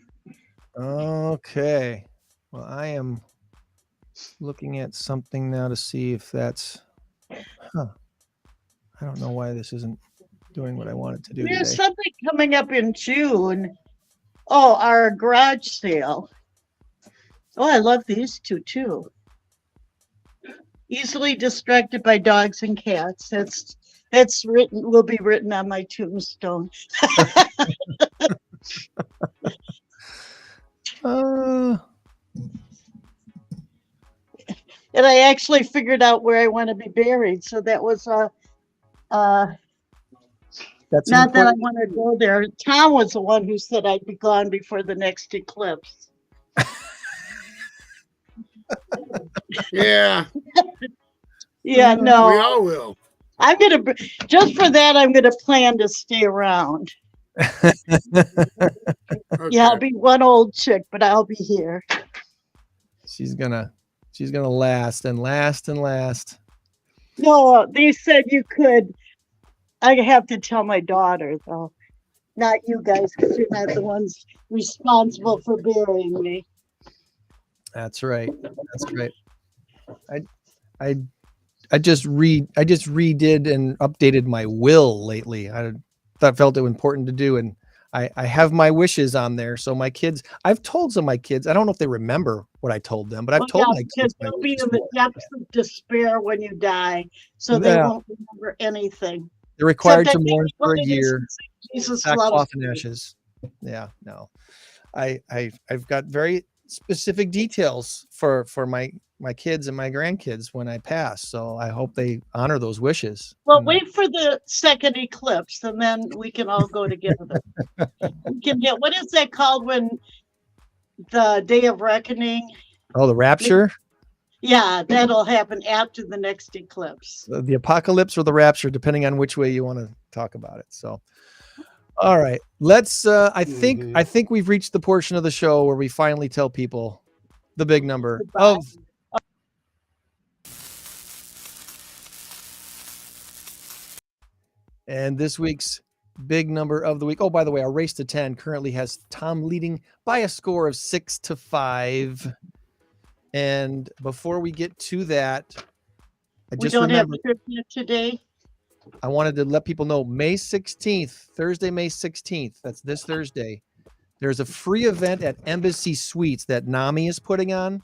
Speaker 4: Okay. Well, I am looking at something now to see if that's, I don't know why this isn't doing what I want it to do
Speaker 7: There's
Speaker 4: today.
Speaker 7: something coming up in June. Oh, our garage sale. Oh, I love these two too. Easily distracted by dogs and cats. That's written, will be written on my tombstone.
Speaker 4: Uh,
Speaker 7: And I actually figured out where I want to be buried. So that was
Speaker 4: that's
Speaker 7: not that I
Speaker 4: important.
Speaker 7: want to go there. Tom was the one who said I'd be gone before the next eclipse.
Speaker 5: Yeah,
Speaker 7: Yeah,
Speaker 5: we
Speaker 7: no.
Speaker 5: all will.
Speaker 7: I'm gonna just for that. I'm gonna plan to stay around.
Speaker 5: Okay.
Speaker 7: Yeah, I'll be one old chick, but I'll be here.
Speaker 4: She's gonna last and last and last.
Speaker 7: No, they said you could. I have to tell my daughter though, not you guys, because you're not the ones responsible for burying me.
Speaker 4: That's right. That's right. I just redid and updated my will lately. I felt it important to do, and I have my wishes on there. So my kids, I've told some of my kids, I don't know if they remember what I told them, but I've told my
Speaker 7: because
Speaker 4: kids my
Speaker 7: they'll be
Speaker 4: wishes
Speaker 7: in the
Speaker 4: for
Speaker 7: depths of despair when you die, so they
Speaker 4: Yeah.
Speaker 7: won't remember anything.
Speaker 4: They're required to
Speaker 7: Except that
Speaker 4: mourn for a
Speaker 7: anybody that
Speaker 4: year.
Speaker 7: says Jesus
Speaker 4: Sackcloth
Speaker 7: loves
Speaker 4: and
Speaker 7: you.
Speaker 4: ashes. Yeah, no. I've got very specific details for my my kids and my grandkids when I pass. So I hope they honor those wishes.
Speaker 7: Well, wait for the second eclipse, and then we can all go together. We can get, what is that called when the day of reckoning?
Speaker 4: Oh, the rapture?
Speaker 7: Yeah, that'll happen after the next eclipse.
Speaker 4: The apocalypse or the rapture, depending on which way you want to talk about it. So, all right, let's, I think we've reached the portion of the show where we finally tell people the big number of and this week's big number of the week. Oh, by the way, our race to 10 currently has Tom leading by a score of 6-5. And before we get to that,
Speaker 7: We don't have trivia today.
Speaker 4: I wanted to let people know May 16th, Thursday, May 16th. That's this Thursday. There's a free event at Embassy Suites that NAMI is putting on.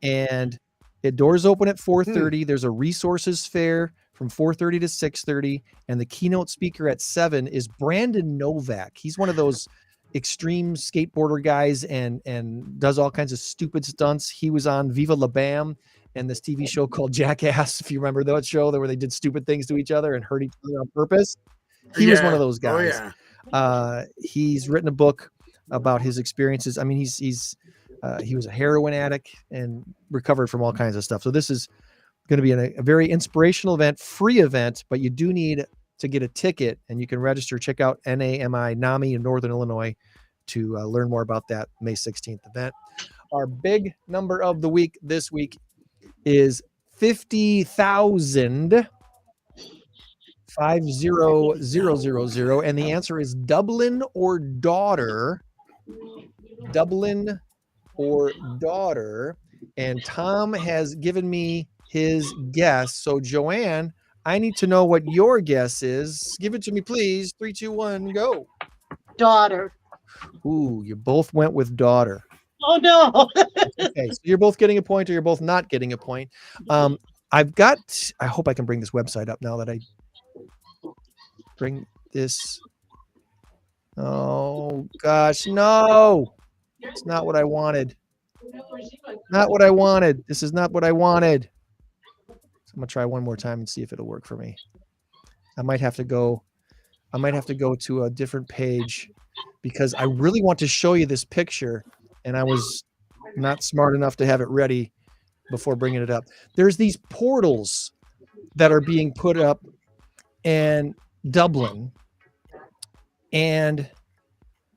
Speaker 4: And the doors open at 4:30. There's a resources fair from 4:30 to 6:30. And the keynote speaker at 7 is Brandon Novak. He's one of those extreme skateboarder guys and does all kinds of stupid stunts. He was on Viva La Bam and this TV show called Jackass, if you remember that show, where they did stupid things to each other and hurt each other on purpose. He was one of those guys.
Speaker 5: Oh, yeah.
Speaker 4: He's written a book about his experiences. I mean, he was a heroin addict and recovered from all kinds of stuff. So this is going to be a very inspirational event, free event, but you do need to get a ticket, and you can register. Check out NAMI in Northern Illinois to learn more about that May 16th event. Our big number of the week this week is 50,000. 50,000, and the answer is Dublin or daughter. Dublin or daughter. And Tom has given me his guess. So Joanne, I need to know what your guess is. Give it to me, please. 3, 2, 1, go.
Speaker 7: Daughter.
Speaker 4: Ooh, you both went with daughter.
Speaker 7: Oh no.
Speaker 4: Okay, so you're both getting a point, or you're both not getting a point. I hope I can bring this website up now that I bring this. Oh gosh, no. It's not what I wanted. Not what I wanted. This is not what I wanted. So I'm gonna try one more time and see if it'll work for me. I might have to go to a different page because I really want to show you this picture, and I was not smart enough to have it ready before bringing it up. There's these portals that are being put up in Dublin, and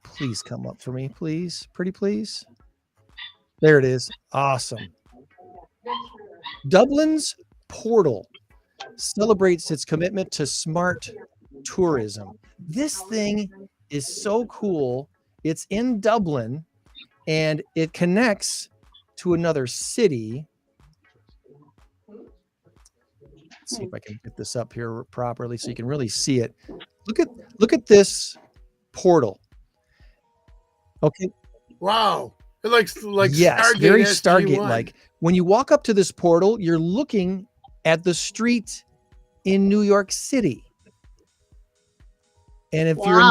Speaker 4: please come up for me, please. Pretty please. There it is. Awesome. Dublin's portal celebrates its commitment to smart tourism. This thing is so cool. It's in Dublin, and it connects to another city. Let's see if I can get this up here properly so you can really see it. Look at this portal. Okay.
Speaker 5: Wow. It looks like
Speaker 4: yes,
Speaker 5: Stargate
Speaker 4: very
Speaker 5: SG-1.
Speaker 4: Stargate-like. When you walk up to this portal, you're looking at the street in New York City. And if you're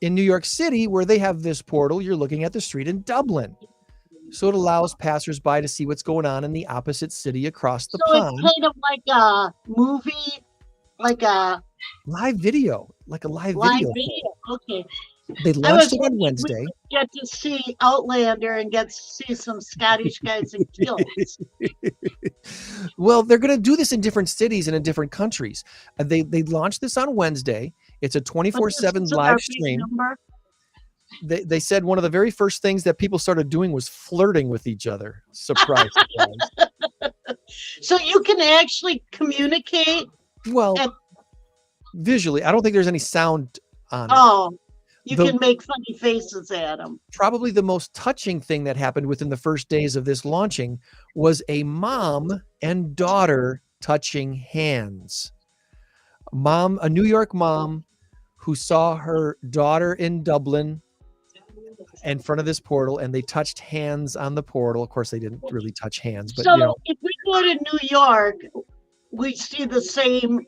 Speaker 4: in New York City, where they have this portal, you're looking at the street in Dublin. So it allows passersby to see what's going on in the opposite city across the pond.
Speaker 7: It's kind of like a movie, like a
Speaker 4: live video, video.
Speaker 7: Okay.
Speaker 4: They launched it on Wednesday.
Speaker 7: Get to see Outlander and get to see some Scottish guys in kilts.
Speaker 4: Well, they're going to do this in different cities and in different countries. They launched this on Wednesday. It's a 24/7 live stream. They said one of the very first things that people started doing was flirting with each other. Surprise.
Speaker 7: So you can actually communicate.
Speaker 4: Well, visually, I don't think there's any sound on it.
Speaker 7: Oh. You can make funny faces at them.
Speaker 4: Probably the most touching thing that happened within the first days of this launching was a mom and daughter touching hands. A New York mom who saw her daughter in Dublin in front of this portal, and they touched hands on the portal. Of course, they didn't really touch hands, but
Speaker 7: so if we go to New York, we see the same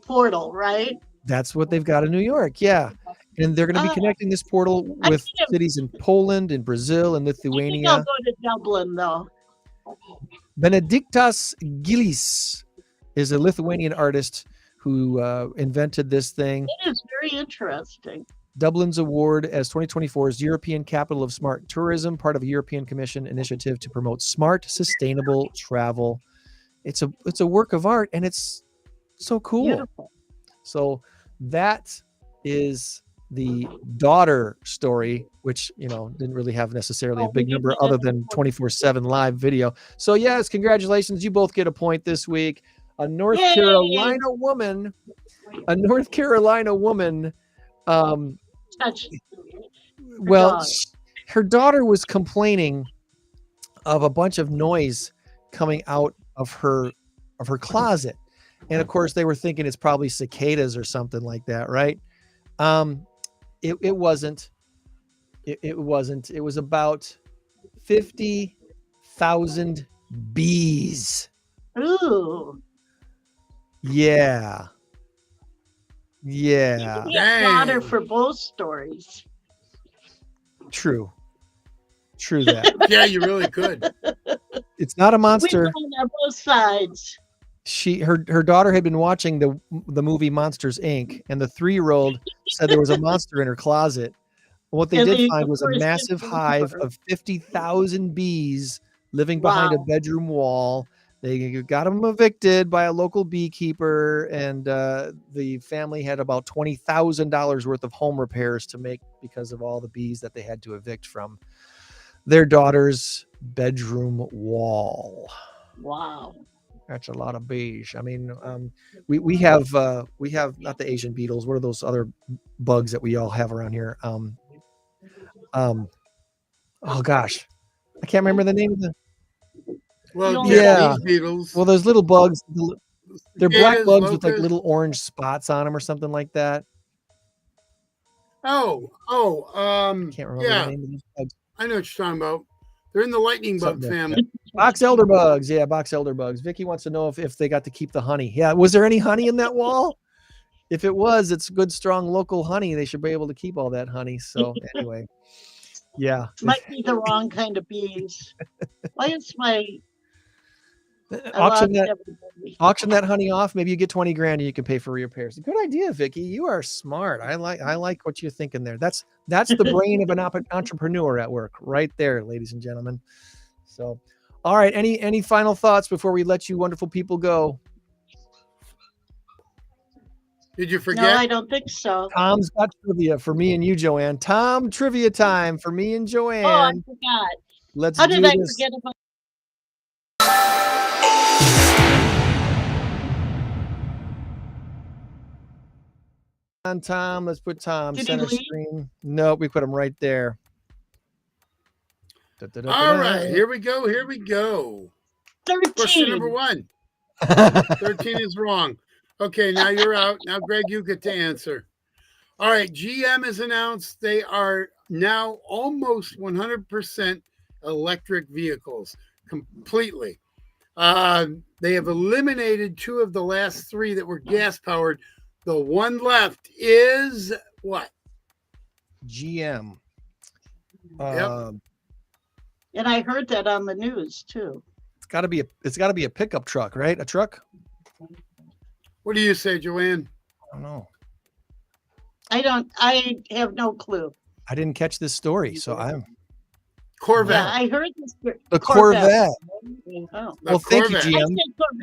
Speaker 7: portal, right?
Speaker 4: That's what they've got in New York. Yeah. And they're going to be connecting this portal with cities in Poland and Brazil and Lithuania.
Speaker 7: I think I'll go to Dublin, though.
Speaker 4: Benediktas Gilis is a Lithuanian artist who invented this thing.
Speaker 7: It is very interesting.
Speaker 4: Dublin's award as 2024's European Capital of Smart Tourism, part of a European Commission initiative to promote smart, sustainable travel. It's a work of art, and it's so cool.
Speaker 7: Beautiful.
Speaker 4: So that is the daughter story, which, you know, didn't really have necessarily a big number other than 24/7 live video. So yes, congratulations. You both get a point this week. A North Carolina woman,
Speaker 7: Touch
Speaker 4: well,
Speaker 7: dog.
Speaker 4: her daughter was complaining of a bunch of noise coming out of her closet. And of course they were thinking it's probably cicadas or something like that, right? It wasn't. It wasn't. It was about 50,000 bees.
Speaker 7: Ooh.
Speaker 4: Yeah.
Speaker 7: You get daughter for both stories.
Speaker 4: True that.
Speaker 5: Yeah, you really could.
Speaker 4: It's not a monster.
Speaker 7: We won on both sides.
Speaker 4: Her daughter had been watching the movie Monsters Inc. and the 3-year-old said there was a monster in her closet. What they did find was a massive hive of 50,000 bees living behind a bedroom wall. They got them evicted by a local beekeeper, and the family had about $20,000 worth of home repairs to make because of all the bees that they had to evict from their daughter's bedroom wall.
Speaker 7: Wow.
Speaker 4: That's a lot of bees. I mean, we have not the Asian beetles. What are those other bugs that we all have around here? Oh gosh, I can't remember the name of the.
Speaker 5: Well,
Speaker 4: yeah,
Speaker 5: these beetles.
Speaker 4: Well, those little bugs, they're black bugs with like
Speaker 5: locusts.
Speaker 4: little orange spots on them or something like that.
Speaker 5: I
Speaker 4: Can't remember the name of these bugs.
Speaker 5: I know what you're talking about. They're in the lightning bug
Speaker 4: Something like
Speaker 5: family.
Speaker 4: Box elder bugs. Yeah, box elder bugs. Vicky wants to know if they got to keep the honey. Yeah, was there any honey in that wall? If it was, it's good, strong local honey. They should be able to keep all that honey. So anyway, yeah.
Speaker 7: Might be the wrong kind of bees. Why is my
Speaker 4: auction that honey off? Maybe you get 20 grand and you can pay for repairs. Good idea, Vicky. You are smart. I like what you're thinking there. That's the brain of an entrepreneur at work right there, ladies and gentlemen. So, all right. Any final thoughts before we let you wonderful people go?
Speaker 5: Did you forget?
Speaker 7: No, I don't think so.
Speaker 4: Tom's got trivia for me and you, Joanne. Tom, trivia time for me and Joanne.
Speaker 7: Oh, I forgot.
Speaker 4: Let's
Speaker 7: How
Speaker 4: do
Speaker 7: did I
Speaker 4: this.
Speaker 7: forget about?
Speaker 4: On Tom, let's put Tom
Speaker 7: Did he
Speaker 4: center
Speaker 7: leave?
Speaker 4: screen. Nope, we put him right there.
Speaker 5: All right, here we go.
Speaker 7: 13.
Speaker 5: Question number 1. 13 is wrong. Okay, now you're out. Now, Greg, you get to answer. All right, GM has announced they are now almost 100% electric vehicles, completely. They have eliminated 2 of the last 3 that were gas-powered. The one left is what?
Speaker 4: GM.
Speaker 5: Yep.
Speaker 7: And I heard that on the news too.
Speaker 4: It's got to be a pickup truck, right? A truck?
Speaker 5: What do you say, Joanne?
Speaker 4: I don't know.
Speaker 7: I have no clue.
Speaker 4: I didn't catch this story, so I'm
Speaker 5: Corvette.
Speaker 7: Yeah, I heard this.
Speaker 4: the Corvette.
Speaker 7: Oh.
Speaker 5: The
Speaker 4: Well, thank you,
Speaker 5: Corvette.
Speaker 4: GM.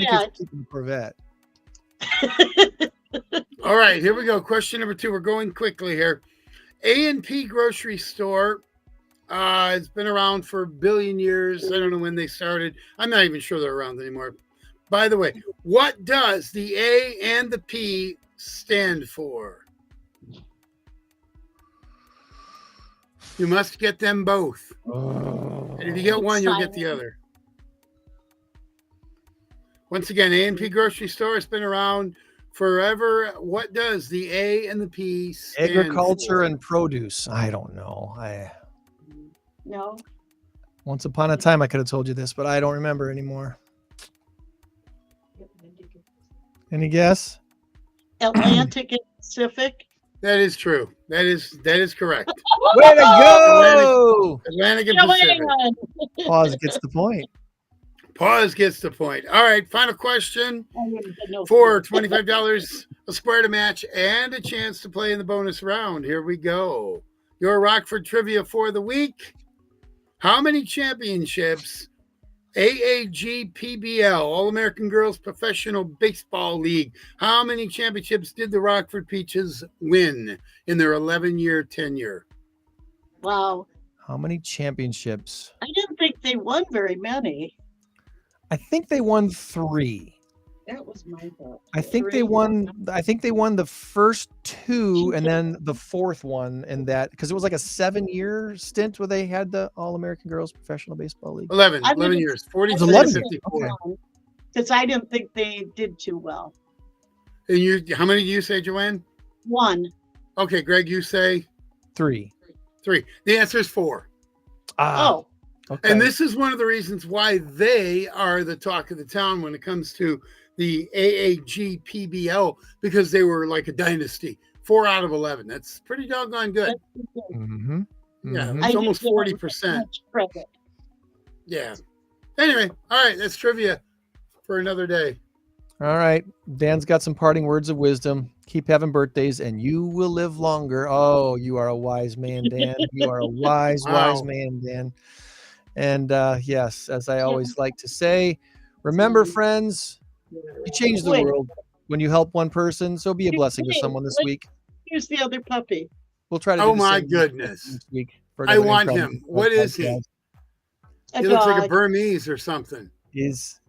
Speaker 7: I said
Speaker 4: Corvette.
Speaker 7: Corvette.
Speaker 5: All right, here we go. Question number 2. We're going quickly here. A&P grocery store has been around for a billion years. I don't know when they started. I'm not even sure they're around anymore. By the way, what does the A and the P stand for? You must get them both. And if you get one, you'll get the other. Once again, A&P grocery store has been around forever. What does the A and the P stand
Speaker 4: Agriculture
Speaker 5: for?
Speaker 4: and produce. I don't know.
Speaker 7: No.
Speaker 4: Once upon a time I could have told you this, but I don't remember anymore. Any guess?
Speaker 7: Atlantic and Pacific.
Speaker 5: That is true. That is correct.
Speaker 4: Way to go!
Speaker 5: Atlantic and Pacific.
Speaker 4: Pause gets the point.
Speaker 5: Pause gets the point. All right, final question
Speaker 7: I wouldn't have no
Speaker 5: for
Speaker 7: clue.
Speaker 5: $25, a square to match, and a chance to play in the bonus round. Here we go. Your Rockford trivia for the week. How many championships AAG PBL, All-American Girls Professional Baseball League, how many championships did the Rockford Peaches win in their 11-year tenure?
Speaker 7: Wow.
Speaker 4: How many championships?
Speaker 7: I didn't think they won very many.
Speaker 4: I think they won 3.
Speaker 7: That was my thought.
Speaker 4: I think they
Speaker 7: Three.
Speaker 4: won the first 2 and then the fourth one, and that because it was like a 7-year stint where they had the All-American Girls Professional Baseball League.
Speaker 5: 11
Speaker 7: I would-
Speaker 5: years, 43
Speaker 4: 11
Speaker 5: to
Speaker 4: years.
Speaker 5: 54.
Speaker 4: Okay.
Speaker 7: Because I didn't think they did too well.
Speaker 5: And you, how many do you say, Joanne?
Speaker 7: 1.
Speaker 5: Okay, Greg, you say
Speaker 4: 3.
Speaker 5: 3. The answer is 4.
Speaker 7: Oh,
Speaker 4: Okay.
Speaker 5: And this is one of the reasons why they are the talk of the town when it comes to the AAG PBL, because they were like a dynasty. 4 out of 11. That's pretty doggone good.
Speaker 7: that's good.
Speaker 4: Mm-hmm.
Speaker 5: Yeah,
Speaker 4: Mhm.
Speaker 5: it's
Speaker 7: I
Speaker 5: almost
Speaker 7: didn't give them
Speaker 5: 40%.
Speaker 7: much credit.
Speaker 5: Yeah. Anyway, all right, that's trivia for another day.
Speaker 4: All right. Dan's got some parting words of wisdom. Keep having birthdays and you will live longer. Oh, you are a wise man, Dan. You are a wise
Speaker 5: Wow.
Speaker 4: man, Dan. And yes, as I always like to say, remember, friends, you change the
Speaker 7: Wait.
Speaker 4: world when you help one person. So be a blessing to
Speaker 7: Wait,
Speaker 4: someone this
Speaker 7: wait.
Speaker 4: week.
Speaker 7: Here's the other puppy.
Speaker 4: We'll try to.
Speaker 5: Oh
Speaker 4: do the
Speaker 5: my
Speaker 4: same
Speaker 5: goodness.
Speaker 4: this week for
Speaker 5: I
Speaker 4: another
Speaker 5: want
Speaker 4: incredible
Speaker 5: him. What is he?
Speaker 4: podcast.
Speaker 7: A
Speaker 5: He looks like a
Speaker 7: dog.
Speaker 5: Burmese or something.
Speaker 4: Is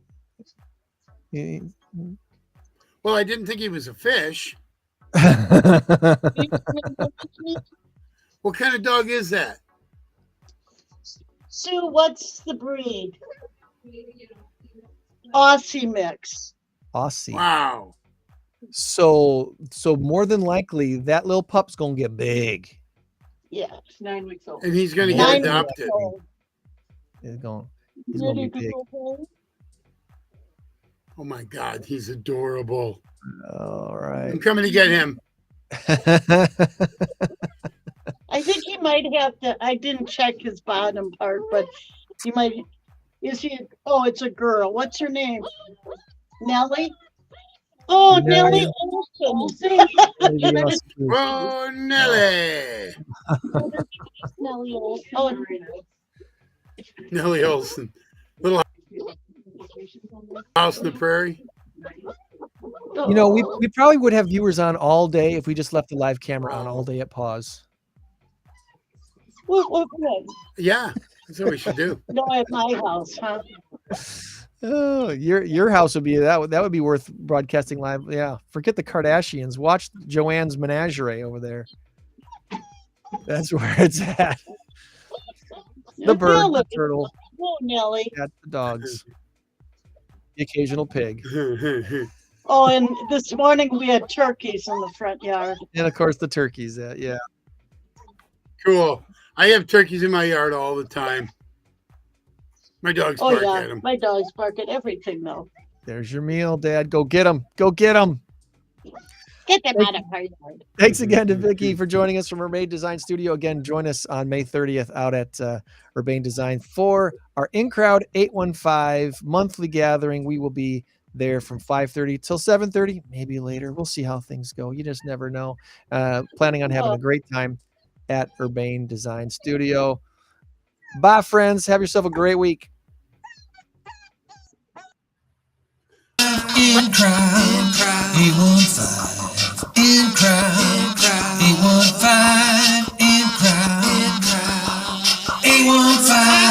Speaker 5: Well, I didn't think he was a fish. What kind of dog is that?
Speaker 7: Sue, what's the breed? Aussie mix.
Speaker 4: Aussie.
Speaker 5: Wow.
Speaker 4: So more than likely that little pup's gonna get big.
Speaker 7: Yeah, 9 weeks old.
Speaker 5: And he's going to
Speaker 7: 9
Speaker 5: get
Speaker 7: weeks
Speaker 5: adopted.
Speaker 7: old.
Speaker 4: He's gonna be big.
Speaker 5: Oh my God, he's adorable.
Speaker 4: All
Speaker 5: I'm
Speaker 4: right.
Speaker 5: coming to get him.
Speaker 7: I think he might have to. I didn't check his bottom part, but he might. Is he? Oh, it's a girl. What's her name? Nellie. Oh, Nellie Olson.
Speaker 5: Oh, Nelly.
Speaker 7: Nellie Olson. Oh,
Speaker 5: Nellie Olson. Little house in the prairie.
Speaker 4: You know, we probably would have viewers on all day if we just left the live camera on all day at PAWS.
Speaker 7: What?
Speaker 5: Yeah, that's what we should do.
Speaker 7: No, at my house, huh?
Speaker 4: Oh, your house would be that would be worth broadcasting live. Yeah, forget the Kardashians. Watch Joanne's menagerie over there. That's where it's at. The bird, the turtle,
Speaker 7: Oh, Nellie.
Speaker 4: cat, the dogs, the occasional pig,
Speaker 7: Oh, and this morning we had turkeys in the front yard.
Speaker 4: and of course the turkeys. Yeah.
Speaker 5: Cool. I have turkeys in my yard all the time. My dogs
Speaker 7: Oh,
Speaker 5: bark
Speaker 7: yeah.
Speaker 5: at them.
Speaker 7: My dogs bark at everything, though.
Speaker 4: There's your meal, Dad. Go get them. Go get them.
Speaker 7: Get them out of our yard.
Speaker 4: Thanks again to Vicky for joining us from Urbane Design Studio. Again, join us on May 30th out at Urbane Design for our INCROWD815 monthly gathering. We will be there from 5:30 till 7:30, maybe later. We'll see how things go. You just never know. Planning on having a great time at Urbane Design Studio. Bye, friends. Have yourself a great week.
Speaker 3: INCROWD815 INCROWD815 INCROWD815